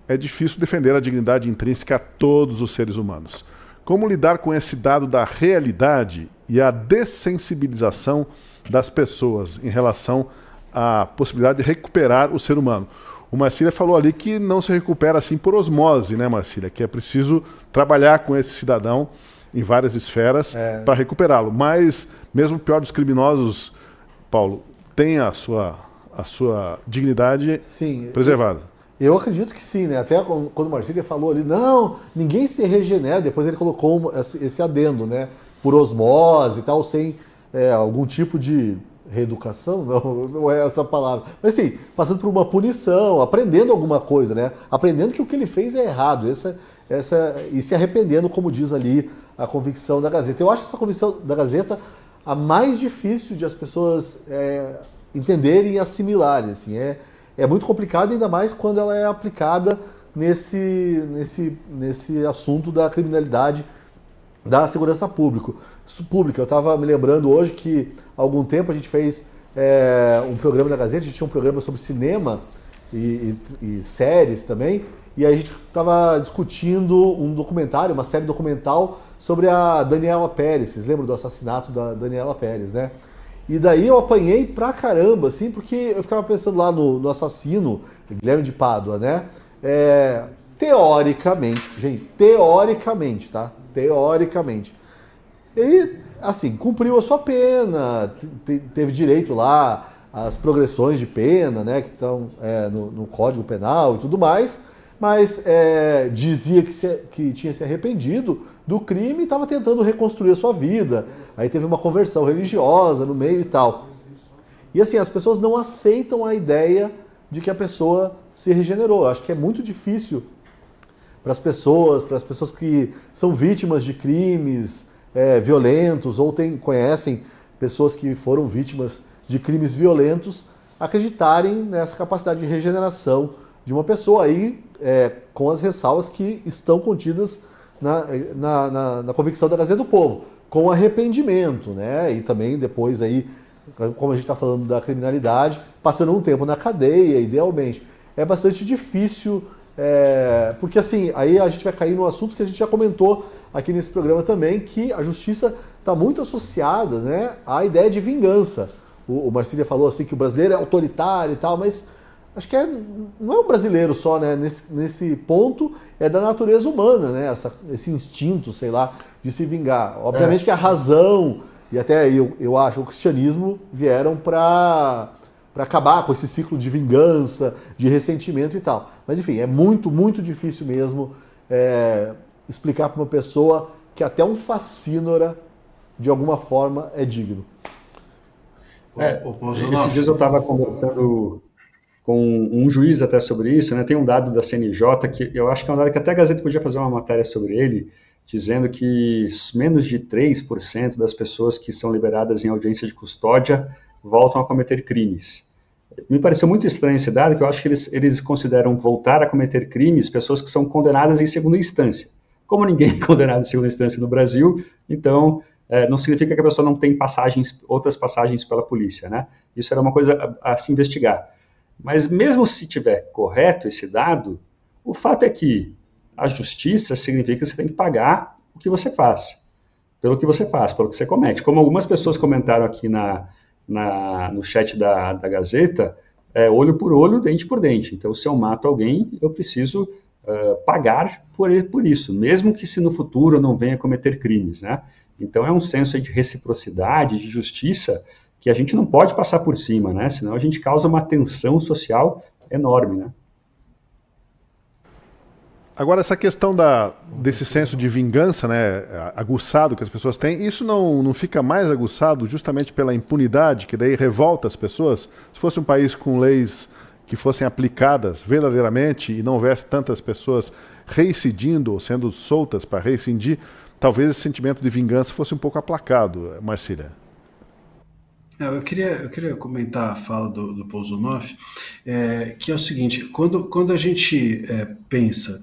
é difícil defender a dignidade intrínseca a todos os seres humanos. Como lidar com esse dado da realidade e a dessensibilização das pessoas em relação à possibilidade de recuperar o ser humano? O Marcília falou ali que não se recupera assim por osmose, né, Marcília? Que é preciso trabalhar com esse cidadão em várias esferas para recuperá-lo. Mas, mesmo o pior dos criminosos, Paulo, tem a sua dignidade preservada. Eu acredito que sim, né? Até quando o Marcília falou ali, não, ninguém se regenera, depois ele colocou esse adendo, né? Por osmose e tal, sem algum tipo de reeducação, não é essa palavra. Mas sim, passando por uma punição, aprendendo alguma coisa, né? Aprendendo que o que ele fez é errado, e se arrependendo, como diz ali a convicção da Gazeta. Eu acho essa convicção da Gazeta a mais difícil de as pessoas entenderem e assimilarem. Assim. É muito complicado, ainda mais quando ela é aplicada nesse assunto da criminalidade da segurança pública. Eu estava me lembrando hoje que há algum tempo a gente fez um programa da Gazeta, a gente tinha um programa sobre cinema e séries também, e a gente estava discutindo um documentário, uma série documental sobre a Daniela Pérez. Vocês lembram do assassinato da Daniela Pérez, né? E daí eu apanhei pra caramba, assim, porque eu ficava pensando lá no assassino, Guilherme de Pádua, né? Teoricamente, tá? Teoricamente. Ele, assim, cumpriu a sua pena, teve direito lá às progressões de pena, né? Que estão no Código Penal e tudo mais, mas dizia que tinha se arrependido do crime e estava tentando reconstruir a sua vida. Aí teve uma conversão religiosa no meio e tal. E assim, as pessoas não aceitam a ideia de que a pessoa se regenerou. Eu acho que é muito difícil para as pessoas que são vítimas de crimes violentos ou conhecem pessoas que foram vítimas de crimes violentos, acreditarem nessa capacidade de regeneração de uma pessoa aí, com as ressalvas que estão contidas na convicção da Gazeta do Povo, com arrependimento, né? E também depois aí, como a gente está falando da criminalidade, passando um tempo na cadeia, idealmente. É bastante difícil, porque assim, aí a gente vai cair num assunto que a gente já comentou aqui nesse programa também, que a justiça está muito associada, né, à ideia de vingança. O Marcília falou assim que o brasileiro é autoritário e tal, mas acho que não é o brasileiro só, né? Nesse ponto é da natureza humana, né? Esse instinto, sei lá, de se vingar. Obviamente que a razão e até eu acho o cristianismo vieram para acabar com esse ciclo de vingança, de ressentimento e tal. Mas enfim, é muito, muito difícil mesmo explicar para uma pessoa que até um facínora, de alguma forma, é digno. Esses dias eu estava conversando com um juiz até sobre isso, né? Tem um dado da CNJ que eu acho que é um dado que até a Gazeta podia fazer uma matéria sobre ele, dizendo que menos de 3% das pessoas que são liberadas em audiência de custódia voltam a cometer crimes. Me pareceu muito estranho esse dado, que eu acho que eles consideram voltar a cometer crimes pessoas que são condenadas em segunda instância. Como ninguém é condenado em segunda instância no Brasil, então não significa que a pessoa não tem outras passagens pela polícia, né? Isso era uma coisa a se investigar. Mas mesmo se tiver correto esse dado, o fato é que a justiça significa que você tem que pagar o que você faz, pelo que você faz, pelo que você comete. Como algumas pessoas comentaram aqui no chat da Gazeta, olho por olho, dente por dente. Então, se eu mato alguém, eu preciso pagar por isso, mesmo que se no futuro eu não venha cometer crimes, né? Então, é um senso de reciprocidade, de justiça, que a gente não pode passar por cima, né? Senão a gente causa uma tensão social enorme, né? Agora, essa questão desse senso de vingança, né, aguçado que as pessoas têm, isso não fica mais aguçado justamente pela impunidade, que daí revolta as pessoas? Se fosse um país com leis que fossem aplicadas verdadeiramente e não houvesse tantas pessoas reincidindo ou sendo soltas para reincidir, talvez esse sentimento de vingança fosse um pouco aplacado, Marcília. Eu queria comentar a fala do Pouzunov, que é o seguinte: quando a gente pensa,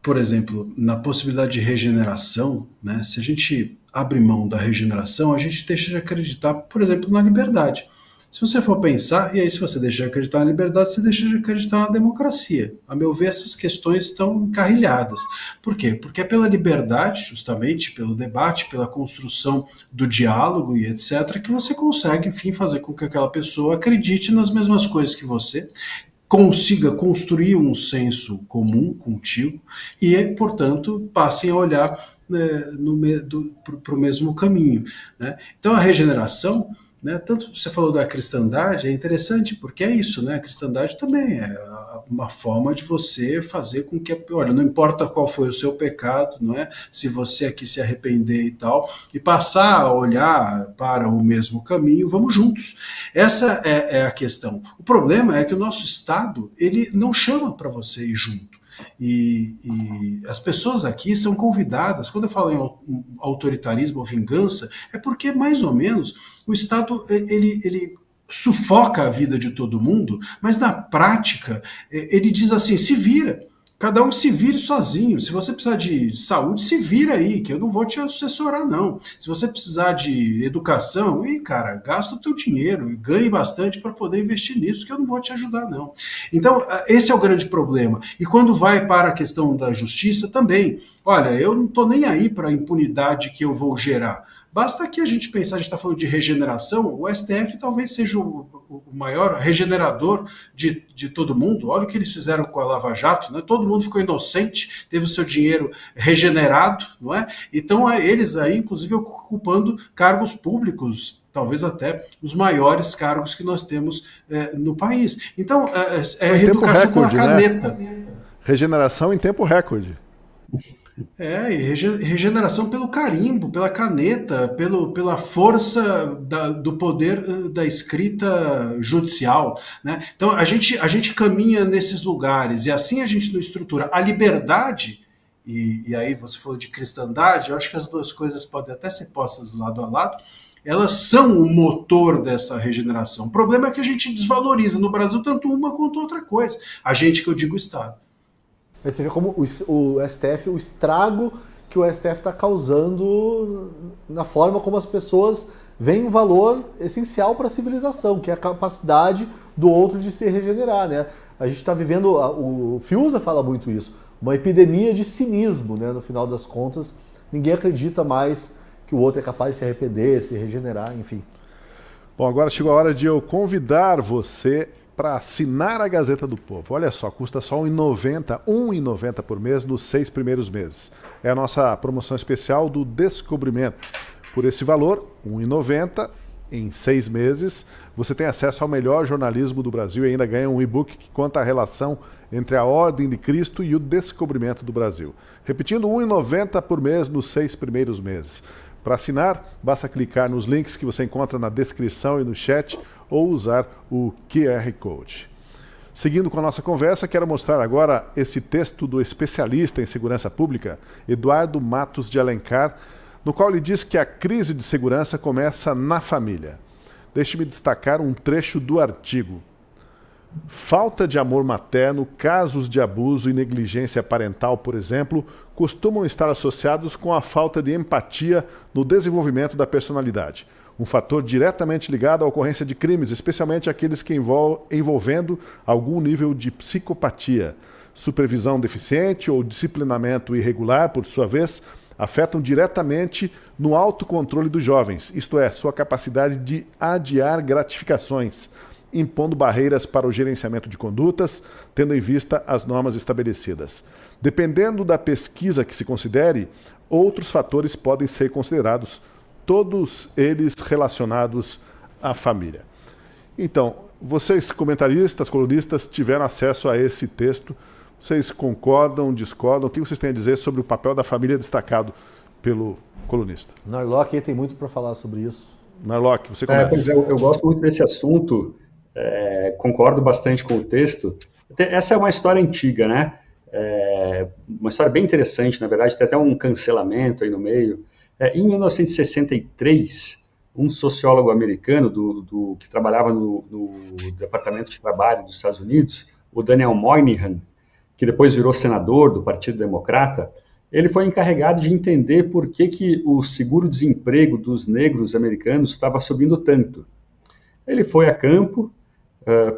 por exemplo, na possibilidade de regeneração, né, se a gente abre mão da regeneração, a gente deixa de acreditar, por exemplo, na liberdade. Se você for pensar, e aí se você deixa de acreditar na liberdade, você deixa de acreditar na democracia. A meu ver, essas questões estão encarrilhadas. Por quê? Porque é pela liberdade, justamente, pelo debate, pela construção do diálogo e etc., que você consegue, enfim, fazer com que aquela pessoa acredite nas mesmas coisas que você, consiga construir um senso comum contigo e, portanto, passem a olhar para o mesmo caminho. Né? Então, a regeneração, né, tanto você falou da cristandade, é interessante, porque é isso, né? A cristandade também é uma forma de você fazer com que, olha, não importa qual foi o seu pecado, não é? Se você aqui se arrepender e tal, e passar a olhar para o mesmo caminho, vamos juntos. Essa é a questão. O problema é que o nosso Estado, ele não chama para você ir junto. E as pessoas aqui são convidadas, quando eu falo em autoritarismo ou vingança, é porque mais ou menos o Estado ele sufoca a vida de todo mundo, mas na prática ele diz assim, se vira. Cada um se vire sozinho. Se você precisar de saúde, se vira aí, que eu não vou te assessorar, não. Se você precisar de educação, cara, gasta o teu dinheiro e ganhe bastante para poder investir nisso, que eu não vou te ajudar, não. Então, esse é o grande problema. E quando vai para a questão da justiça, também. Olha, eu não estou nem aí para a impunidade que eu vou gerar. Basta que a gente pensar, a gente está falando de regeneração, o STF talvez seja o maior regenerador de todo mundo. Olha o que eles fizeram com a Lava Jato, né? Todo mundo ficou inocente, teve o seu dinheiro regenerado, não é? Então, eles aí, inclusive, ocupando cargos públicos, talvez até os maiores cargos que nós temos no país. Então, é a reeducação pela caneta. Né? Regeneração em tempo recorde. E regeneração pelo carimbo, pela caneta, pela força do poder da escrita judicial. Né? Então, a gente caminha nesses lugares, e assim a gente não estrutura. A liberdade, e aí você falou de cristandade, eu acho que as duas coisas podem até ser postas lado a lado, elas são o motor dessa regeneração. O problema é que a gente desvaloriza no Brasil tanto uma quanto outra coisa. A gente, que eu digo, o Estado. Aí você vê como o STF, o estrago que o STF está causando na forma como as pessoas veem um valor essencial para a civilização, que é a capacidade do outro de se regenerar. Né? A gente está vivendo, o Fiuza fala muito isso, uma epidemia de cinismo, né? No final das contas. Ninguém acredita mais que o outro é capaz de se arrepender, se regenerar, enfim. Bom, agora chegou a hora de eu convidar você para assinar a Gazeta do Povo. Olha só, custa só R$ 1,90 por mês nos 6 primeiros meses. É a nossa promoção especial do Descobrimento. Por esse valor, R$ 1,90 em 6 meses, você tem acesso ao melhor jornalismo do Brasil e ainda ganha um e-book que conta a relação entre a Ordem de Cristo e o descobrimento do Brasil. Repetindo, R$ 1,90 por mês nos 6 primeiros meses. Para assinar, basta clicar nos links que você encontra na descrição e no chat ou usar o QR Code. Seguindo com a nossa conversa, quero mostrar agora esse texto do especialista em segurança pública, Eduardo Matos de Alencar, no qual ele diz que a crise de segurança começa na família. Deixe-me destacar um trecho do artigo. Falta de amor materno, casos de abuso e negligência parental, por exemplo, costumam estar associados com a falta de empatia no desenvolvimento da personalidade. Um fator diretamente ligado à ocorrência de crimes, especialmente aqueles que envolvendo algum nível de psicopatia. Supervisão deficiente ou disciplinamento irregular, por sua vez, afetam diretamente no autocontrole dos jovens, isto é, sua capacidade de adiar gratificações, impondo barreiras para o gerenciamento de condutas, tendo em vista as normas estabelecidas. Dependendo da pesquisa que se considere, outros fatores podem ser considerados, todos eles relacionados à família. Então, vocês, comentaristas, colunistas, tiveram acesso a esse texto. Vocês concordam, discordam? O que vocês têm a dizer sobre o papel da família destacado pelo colunista? Narlock tem muito para falar sobre isso. Narlock, você começa. Pois é, eu gosto muito desse assunto, concordo bastante com o texto. Essa é uma história antiga, né? Uma história bem interessante, na verdade, tem até um cancelamento aí no meio. Em 1963, um sociólogo americano que trabalhava no Departamento de Trabalho dos Estados Unidos, o Daniel Moynihan, que depois virou senador do Partido Democrata, ele foi encarregado de entender por que o seguro-desemprego dos negros americanos estava subindo tanto. Ele foi a campo,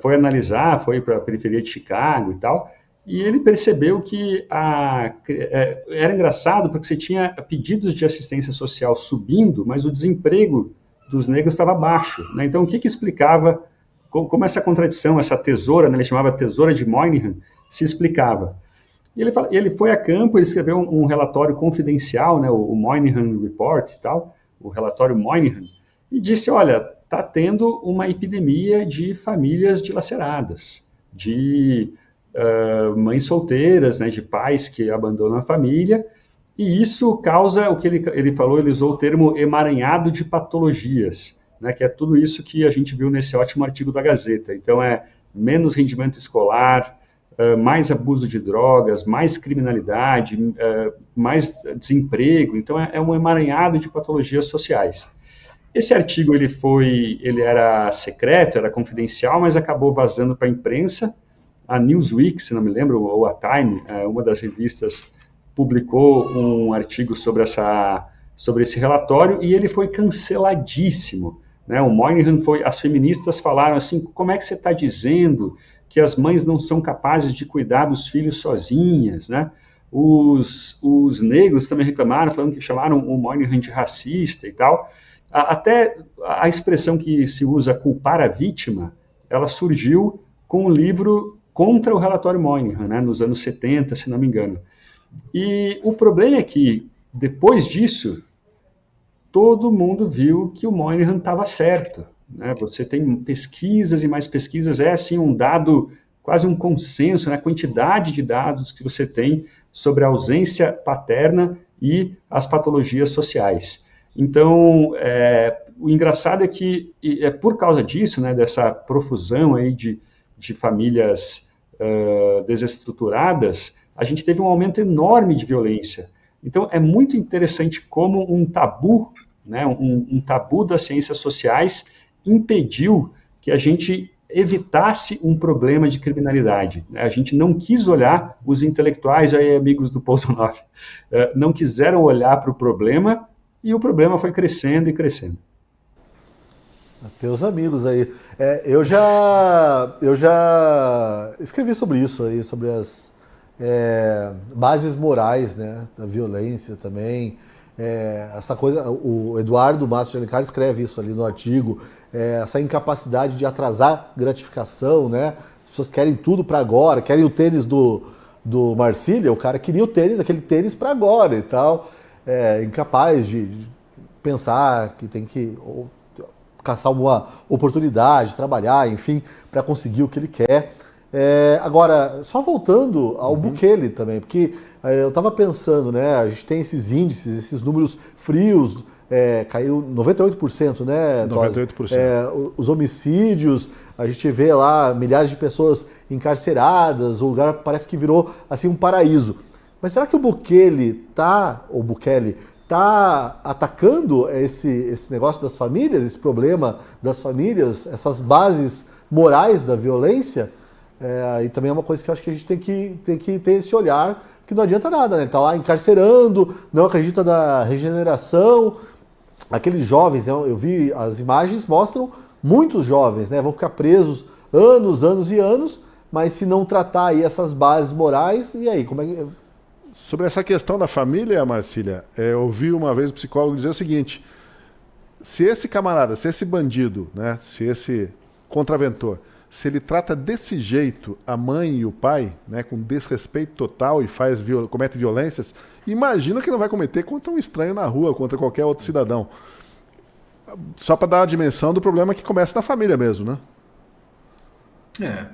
foi analisar, foi para a periferia de Chicago e tal, e ele percebeu que era engraçado porque você tinha pedidos de assistência social subindo, mas o desemprego dos negros estava baixo, né? Então, o que explicava como essa contradição, essa tesoura, né, ele chamava tesoura de Moynihan, se explicava? E ele foi a campo, ele escreveu um relatório confidencial, né, o Moynihan Report e tal, o relatório Moynihan, e disse, olha, está tendo uma epidemia de famílias dilaceradas, de mães solteiras, né, de pais que abandonam a família, e isso causa o que ele falou, ele usou o termo emaranhado de patologias, né, que é tudo isso que a gente viu nesse ótimo artigo da Gazeta. Então, menos rendimento escolar, mais abuso de drogas, mais criminalidade, mais desemprego. Então, é um emaranhado de patologias sociais. Esse artigo ele era secreto, era confidencial, mas acabou vazando para a imprensa. A Newsweek, se não me lembro, ou a Time, uma das revistas, publicou um artigo sobre esse relatório e ele foi canceladíssimo, né? O Moynihan as feministas falaram assim, como é que você está dizendo que as mães não são capazes de cuidar dos filhos sozinhas, né? Os negros também reclamaram, falando que chamaram o Moynihan de racista e tal. Até a expressão que se usa, culpar a vítima, ela surgiu com um livro contra o relatório Moynihan, né, nos anos 70, se não me engano. E o problema é que, depois disso, todo mundo viu que o Moynihan estava certo, né? Você tem pesquisas e mais pesquisas, assim um dado, quase um consenso, né? A quantidade de dados que você tem sobre a ausência paterna e as patologias sociais. Então, o engraçado é que, por causa disso, né, dessa profusão aí de famílias desestruturadas, a gente teve um aumento enorme de violência. Então, é muito interessante como um tabu, né, um tabu das ciências sociais impediu que a gente evitasse um problema de criminalidade. A gente não quis olhar, os intelectuais, aí, amigos do Bolsonaro, não quiseram olhar para o problema e o problema foi crescendo e crescendo. Teus amigos aí. Eu já escrevi sobre isso aí, sobre as bases morais, né, da violência também. Essa coisa, o Eduardo Matos de Alencar escreve isso ali no artigo, essa incapacidade de atrasar gratificação, né? As pessoas querem tudo para agora, querem o tênis do Marcília, o cara queria aquele tênis para agora e tal, incapaz de pensar que tem que caçar uma oportunidade, trabalhar, enfim, para conseguir o que ele quer. Agora, só voltando ao Bukele também, porque eu estava pensando, né, a gente tem esses índices, esses números frios, caiu 98%, né? 98%. Os homicídios, a gente vê lá milhares de pessoas encarceradas, o lugar parece que virou assim um paraíso. Mas será que o Bukele está atacando esse negócio das famílias, esse problema das famílias, essas bases morais da violência? E também é uma coisa que eu acho que a gente tem que ter esse olhar, que não adianta nada, né? Ele está lá encarcerando, não acredita na regeneração. Aqueles jovens, eu vi, as imagens mostram muitos jovens, né? Vão ficar presos anos e anos, mas se não tratar aí essas bases morais, e aí, como é que... Sobre essa questão da família, Marcília, eu ouvi uma vez o psicólogo dizer o seguinte: se esse camarada, se esse bandido, né, se esse contraventor, se ele trata desse jeito a mãe e o pai, né, com desrespeito total e comete violências, imagina que não vai cometer contra um estranho na rua, contra qualquer outro cidadão. Só para dar a dimensão do problema que começa na família mesmo, né?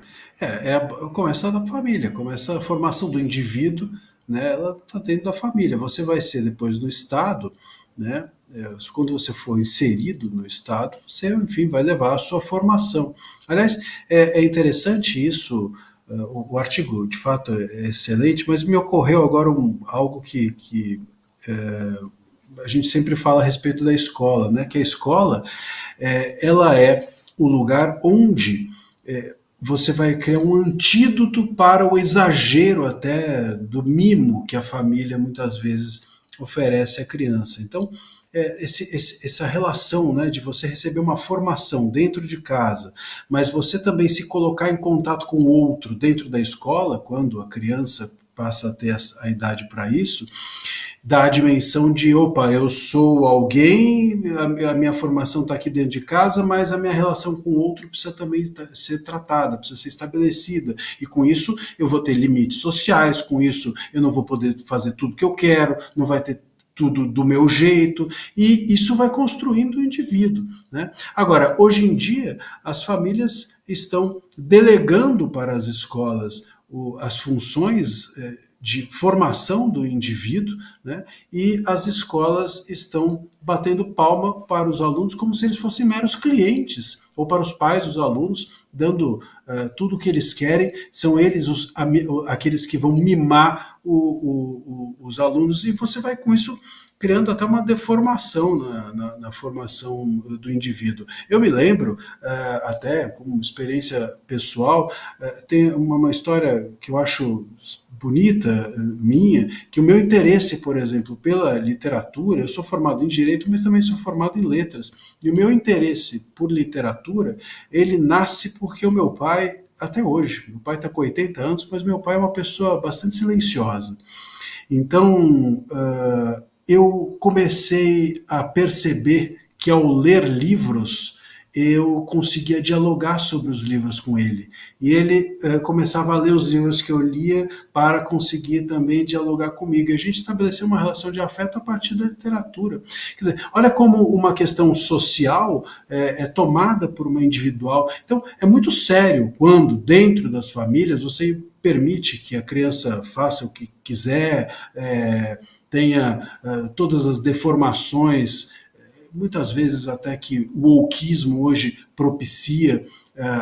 Começa da família, começa a formação do indivíduo, né, ela está dentro da família. Você vai ser depois do Estado, né? Quando você for inserido no Estado, você, enfim, vai levar a sua formação. Aliás, é interessante isso, o artigo, de fato, é excelente, mas me ocorreu agora algo que a gente sempre fala a respeito da escola, né? Que a escola, ela é o lugar onde você vai criar um antídoto para o exagero até do mimo que a família muitas vezes oferece à criança. Então, essa relação, né, de você receber uma formação dentro de casa, mas você também se colocar em contato com o outro dentro da escola, quando a criança passa a ter a idade para isso, dá a dimensão de, opa, eu sou alguém, a minha formação está aqui dentro de casa, mas a minha relação com o outro precisa também ser tratada, precisa ser estabelecida, e com isso eu vou ter limites sociais, com isso eu não vou poder fazer tudo que eu quero, não vai ter tudo do meu jeito, e isso vai construindo o indivíduo, né? Agora, hoje em dia, as famílias estão delegando para as escolas as funções de formação do indivíduo, né? E as escolas estão batendo palma para os alunos como se eles fossem meros clientes, ou para os pais dos alunos, dando tudo o que eles querem, são eles aqueles que vão mimar os alunos, e você vai com isso criando até uma deformação na formação do indivíduo. Eu me lembro, até como experiência pessoal, tem uma história que eu acho bonita, minha, que o meu interesse, por exemplo, pela literatura, eu sou formado em Direito, mas também sou formado em Letras, e o meu interesse por literatura, ele nasce porque o meu pai, até hoje, meu pai está com 80 anos, mas meu pai é uma pessoa bastante silenciosa. Então, eu comecei a perceber que ao ler livros, eu conseguia dialogar sobre os livros com ele. E ele começava a ler os livros que eu lia para conseguir também dialogar comigo. E a gente estabeleceu uma relação de afeto a partir da literatura. Quer dizer, olha como uma questão social é tomada por uma individual. Então, é muito sério quando, dentro das famílias, você permite que a criança faça o que quiser, tenha todas as deformações, muitas vezes até que o wokeismo hoje propicia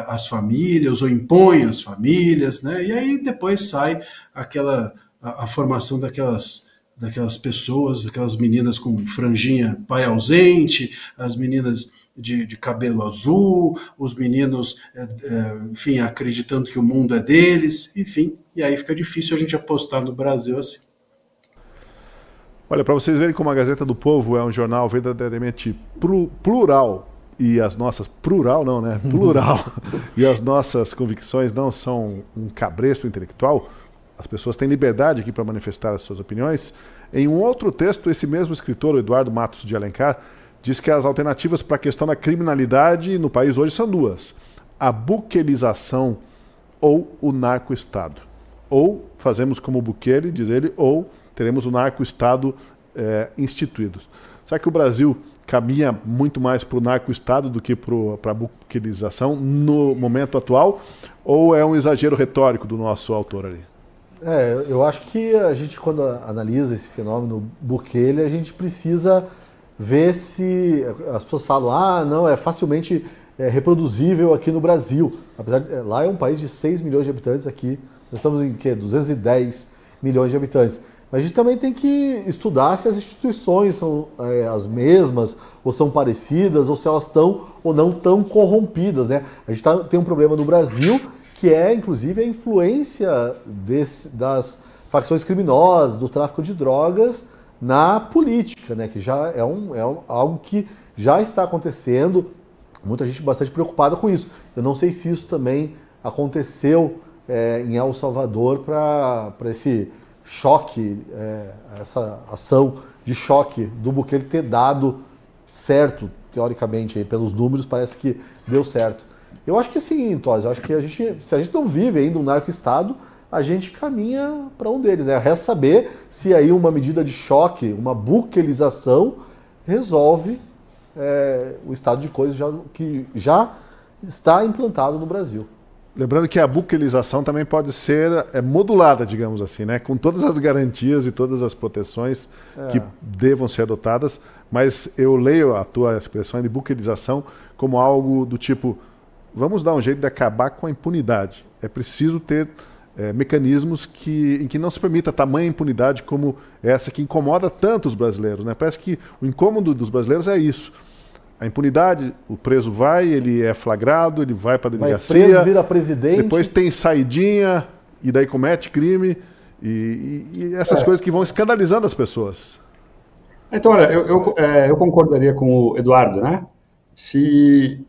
as famílias, ou impõe as famílias, né? E aí depois sai a formação daquelas pessoas, aquelas meninas com franjinha pai ausente, as meninas de cabelo azul, os meninos, enfim, acreditando que o mundo é deles, enfim, e aí fica difícil a gente apostar no Brasil assim. Olha, para vocês verem como a Gazeta do Povo é um jornal verdadeiramente plural, e as nossas... Plural não, né? Plural. E as nossas convicções não são um cabresto intelectual, as pessoas têm liberdade aqui para manifestar as suas opiniões. Em um outro texto, esse mesmo escritor, o Eduardo Matos de Alencar, diz que as alternativas para a questão da criminalidade no país hoje são duas: a buquelização ou o narco-estado. Ou fazemos como Bukele, diz ele, ou teremos o narco-estado instituído. Será que o Brasil caminha muito mais para o narco-estado do que para a buquelização no momento atual? Ou é um exagero retórico do nosso autor ali? Eu acho que a gente, quando analisa esse fenômeno Bukele, a gente precisa ver se... As pessoas falam, não, é facilmente reproduzível aqui no Brasil. Apesar de, lá é um país de 6 milhões de habitantes, aqui nós estamos em 210 milhões de habitantes. Mas a gente também tem que estudar se as instituições são as mesmas, ou são parecidas, ou se elas estão ou não tão corrompidas, né? A gente tem um problema no Brasil, que é, inclusive, a influência das facções criminosas, do tráfico de drogas na política, né? Que já é algo que já está acontecendo, muita gente bastante preocupada com isso. Eu não sei se isso também aconteceu em El Salvador para esse choque, essa ação de choque do Bukele ter dado certo, teoricamente, aí, pelos números, parece que deu certo. Eu acho que sim, Tosi, eu acho que se a gente não vive ainda um narco-estado, a gente caminha para um deles, né? Resta saber se aí uma medida de choque, uma buquelização, resolve o estado de coisas que já está implantado no Brasil. Lembrando que a buquelização também pode ser modulada, digamos assim, né? Com todas as garantias e todas as proteções que devam ser adotadas, mas eu leio a tua expressão de buquelização como algo do tipo: vamos dar um jeito de acabar com a impunidade. É preciso ter mecanismos em que não se permita tamanha impunidade como essa que incomoda tanto os brasileiros, né? Parece que o incômodo dos brasileiros é isso. A impunidade, o preso vai, ele é flagrado, ele vai para a delegacia, preso, vira presidente, depois tem saidinha, e daí comete crime, e essas coisas que vão escandalizando as pessoas. Então, olha, eu concordaria com o Eduardo, né? Se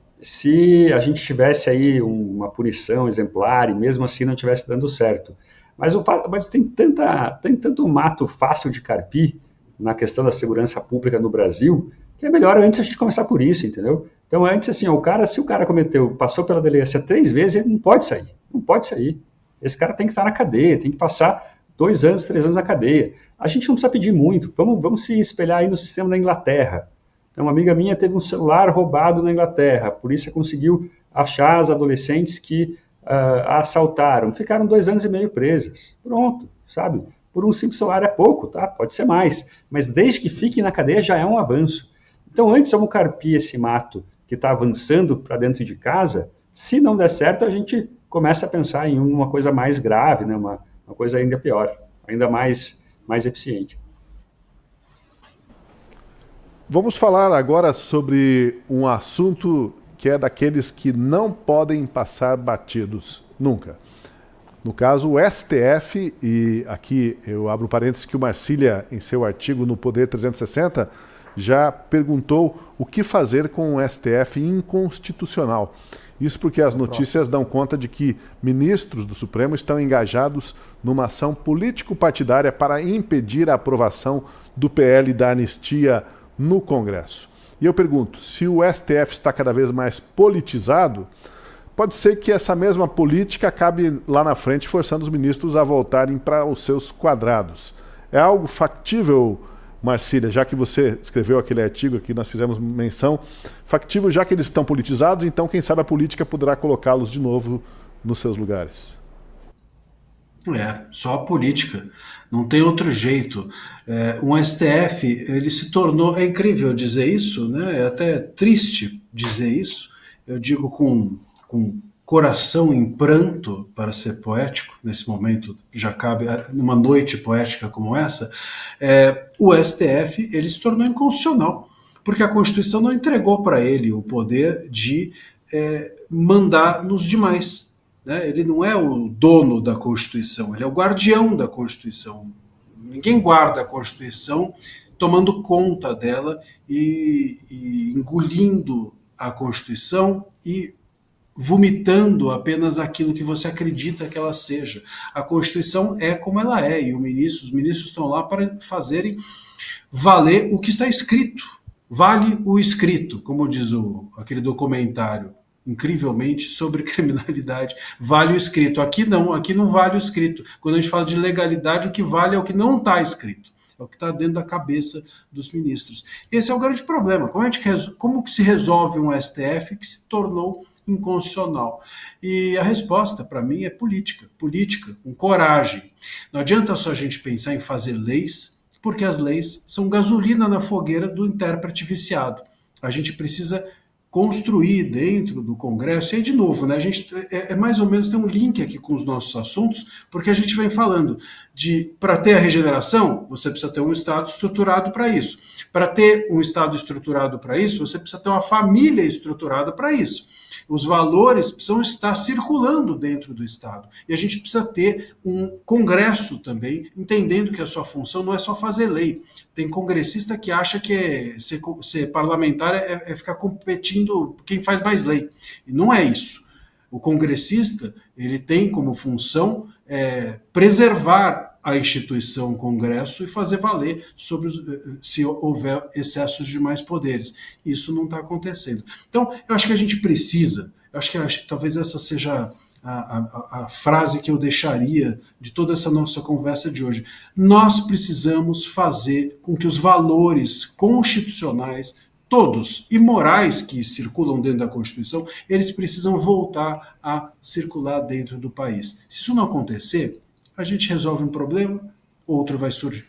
a gente tivesse aí uma punição exemplar e mesmo assim não estivesse dando certo. Mas tem tanto mato fácil de carpir na questão da segurança pública no Brasil, que é melhor antes a gente começar por isso, entendeu? Então, antes, assim, se o cara passou pela delegacia 3 vezes, ele não pode sair. Não pode sair. Esse cara tem que estar na cadeia, tem que passar 2 anos, 3 anos na cadeia. A gente não precisa pedir muito. Vamos se espelhar aí no sistema da Inglaterra. Então, uma amiga minha teve um celular roubado na Inglaterra. A polícia conseguiu achar as adolescentes que a assaltaram. Ficaram 2 anos e meio presas. Pronto, sabe? Por um simples celular é pouco, tá? Pode ser mais. Mas desde que fique na cadeia já é um avanço. Então, antes vamos carpir esse mato que está avançando para dentro de casa. Se não der certo, a gente começa a pensar em uma coisa mais grave, né? Uma coisa ainda pior, ainda mais eficiente. Vamos falar agora sobre um assunto que é daqueles que não podem passar batidos nunca. No caso, o STF, e aqui eu abro parênteses que o Marcília, em seu artigo no Poder 360, já perguntou o que fazer com o STF inconstitucional. Isso porque as notícias dão conta de que ministros do Supremo estão engajados numa ação político-partidária para impedir a aprovação do PL da anistia no Congresso. E eu pergunto, se o STF está cada vez mais politizado, pode ser que essa mesma política acabe lá na frente forçando os ministros a voltarem para os seus quadrados. É algo factível, Marcília, já que você escreveu aquele artigo que nós fizemos menção, factível já que eles estão politizados, então quem sabe a política poderá colocá-los de novo nos seus lugares. Só a política, não tem outro jeito. Um STF, ele se tornou, é incrível dizer isso, né? É até triste dizer isso, eu digo com coração em pranto, para ser poético, nesse momento já cabe, numa noite poética como essa, o STF ele se tornou inconstitucional, porque a Constituição não entregou para ele o poder de mandar nos demais. Ele não é o dono da Constituição, ele é o guardião da Constituição. Ninguém guarda a Constituição tomando conta dela e engolindo a Constituição e vomitando apenas aquilo que você acredita que ela seja. A Constituição é como ela é, e os ministros estão lá para fazerem valer o que está escrito. Vale o escrito, como diz aquele documentário, incrivelmente, sobre criminalidade. Vale o escrito. Aqui não vale o escrito. Quando a gente fala de legalidade, o que vale é o que não está escrito. É o que está dentro da cabeça dos ministros. Esse é o grande problema. Como que se resolve um STF que se tornou inconstitucional? E a resposta, para mim, é política, com coragem. Não adianta só a gente pensar em fazer leis, porque as leis são gasolina na fogueira do intérprete viciado. A gente precisa construir dentro do Congresso, e aí de novo, né, a gente mais ou menos tem um link aqui com os nossos assuntos, porque a gente vem falando para ter a regeneração, você precisa ter um Estado estruturado para isso. Para ter um Estado estruturado para isso, você precisa ter uma família estruturada para isso. Os valores precisam estar circulando dentro do Estado. E a gente precisa ter um Congresso também, entendendo que a sua função não é só fazer lei. Tem congressista que acha que ser parlamentar é ficar competindo quem faz mais lei. E não é isso. O congressista, ele tem como função preservar a instituição Congresso e fazer valer se houver excessos de mais poderes. Isso não está acontecendo. Então, eu acho que a gente precisa, talvez essa seja a frase que eu deixaria de toda essa nossa conversa de hoje. Nós precisamos fazer com que os valores constitucionais, todos, e morais que circulam dentro da Constituição, eles precisam voltar a circular dentro do país. Se isso não acontecer, a gente resolve um problema, outro vai surgir.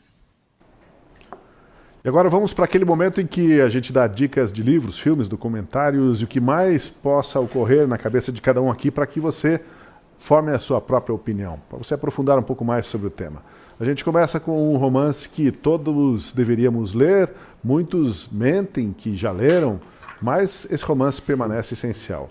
E agora vamos para aquele momento em que a gente dá dicas de livros, filmes, documentários e o que mais possa ocorrer na cabeça de cada um aqui para que você forme a sua própria opinião, para você aprofundar um pouco mais sobre o tema. A gente começa com um romance que todos deveríamos ler, muitos mentem que já leram, mas esse romance permanece essencial.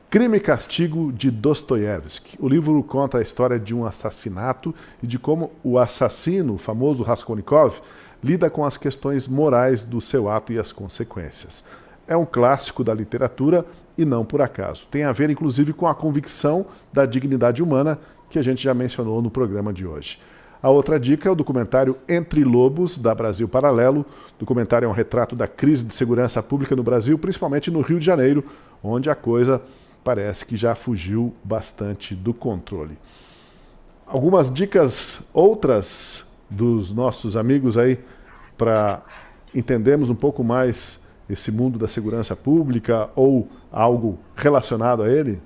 Crime e Castigo, de Dostoiévski. O livro conta a história de um assassinato e de como o assassino, o famoso Raskolnikov, lida com as questões morais do seu ato e as consequências. É um clássico da literatura e não por acaso. Tem a ver, inclusive, com a convicção da dignidade humana que a gente já mencionou no programa de hoje. A outra dica é o documentário Entre Lobos, da Brasil Paralelo. O documentário é um retrato da crise de segurança pública no Brasil, principalmente no Rio de Janeiro, onde a coisa parece que já fugiu bastante do controle. Algumas dicas outras dos nossos amigos aí para entendermos um pouco mais esse mundo da segurança pública ou algo relacionado a ele?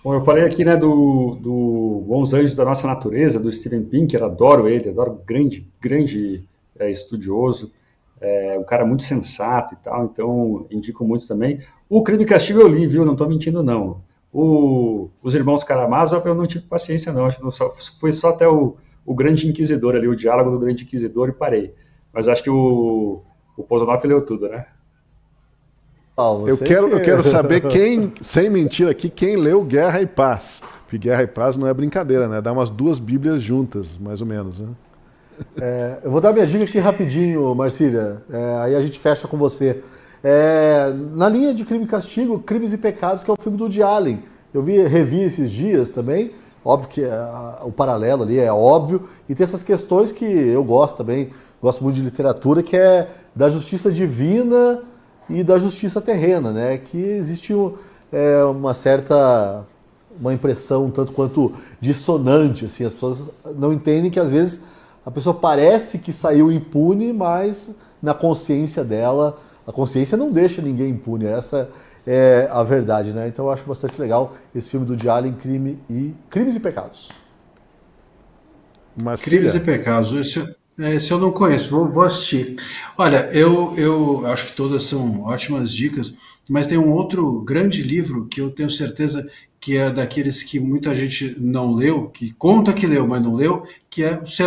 Bom, eu falei aqui, né, do Bons Anjos da Nossa Natureza, do Steven Pinker, adoro ele, adoro, grande estudioso, um cara muito sensato e tal, então indico muito também. O Crime e Castigo eu li, viu, não estou mentindo não. Os Irmãos Karamazov eu não tive paciência não, acho que foi só até o Grande Inquisidor ali, o diálogo do Grande Inquisidor e parei. Mas acho que o Pozanov leu tudo, né? Eu quero saber quem, sem mentira aqui, quem leu Guerra e Paz. Porque Guerra e Paz não é brincadeira, né? Dá umas 2 bíblias juntas, mais ou menos, né? Eu vou dar minha dica aqui rapidinho, Marcília. Aí a gente fecha com você. Na linha de Crime e Castigo, Crimes e Pecados, que é o filme do Woody Allen. Eu revi esses dias também. Óbvio que o paralelo ali é óbvio. E tem essas questões que eu gosto também. Gosto muito de literatura, que é da justiça divina e da justiça terrena, né? Que existe uma impressão um tanto quanto dissonante, assim, as pessoas não entendem que às vezes a pessoa parece que saiu impune, mas na consciência dela, a consciência não deixa ninguém impune, essa é a verdade, né? Então eu acho bastante legal esse filme do Woody Allen, Crimes e Pecados. Marcília. Crimes e Pecados, esse eu não conheço, vou assistir. Olha, eu acho que todas são ótimas dicas, mas tem um outro grande livro que eu tenho certeza que é daqueles que muita gente não leu, que conta que leu, mas não leu, que é Os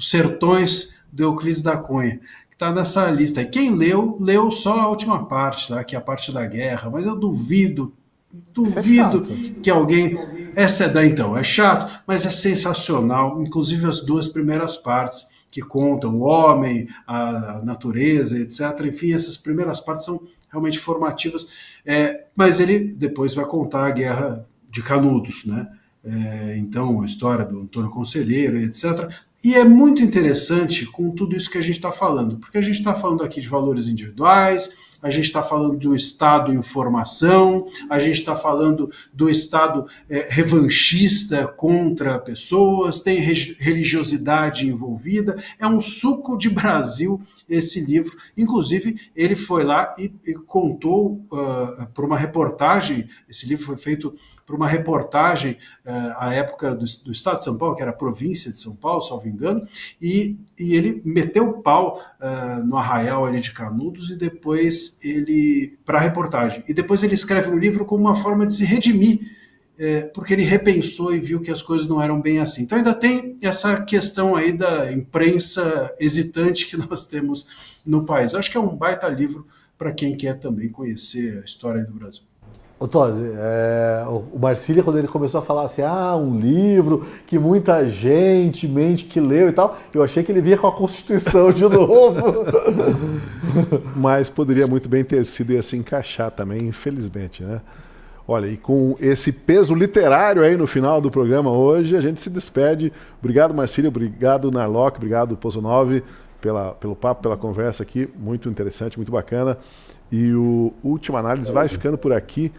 Sertões do Euclides da Cunha, que está nessa lista. E quem leu só a última parte, tá? Que é a parte da guerra, mas eu duvido que alguém... Então, é chato, mas é sensacional, inclusive as 2 primeiras partes que contam o homem, a natureza, etc. Enfim, essas primeiras partes são realmente formativas, mas ele depois vai contar a Guerra de Canudos, né? Então, a história do Antônio Conselheiro, etc. E é muito interessante com tudo isso que a gente está falando, porque a gente está falando aqui de valores individuais, a gente está falando do Estado em formação, a gente está falando do Estado revanchista contra pessoas, tem religiosidade envolvida, é um suco de Brasil esse livro. Inclusive, ele foi lá e contou por uma reportagem, esse livro foi feito por uma reportagem à época do Estado de São Paulo, que era a província de São Paulo, salvo engano, e ele meteu o pau no arraial ali de Canudos e depois para a reportagem. E depois ele escreve um livro como uma forma de se redimir, porque ele repensou e viu que as coisas não eram bem assim. Então ainda tem essa questão aí da imprensa hesitante que nós temos no país. Eu acho que é um baita livro para quem quer também conhecer a história do Brasil. Ô Tosi, o Marcília, quando ele começou a falar assim, um livro que muita gente mente que leu e tal, eu achei que ele vinha com a Constituição de novo. Mas poderia muito bem ter sido e ia se encaixar também, infelizmente, né? Olha, e com esse peso literário aí no final do programa hoje, a gente se despede. Obrigado, Marcília, obrigado, Narlock, obrigado, Pozanov, pelo papo, pela conversa aqui, muito interessante, muito bacana. E o Última Análise vai ficando por aqui.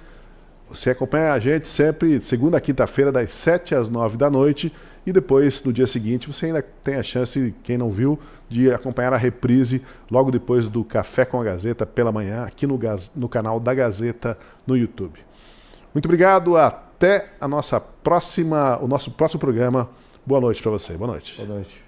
Você acompanha a gente sempre, segunda a quinta-feira, das 7 às 9 da noite. E depois, no dia seguinte, você ainda tem a chance, quem não viu, de acompanhar a reprise logo depois do Café com a Gazeta pela manhã, aqui no canal da Gazeta no YouTube. Muito obrigado, até o nosso próximo programa. Boa noite para você. Boa noite. Boa noite.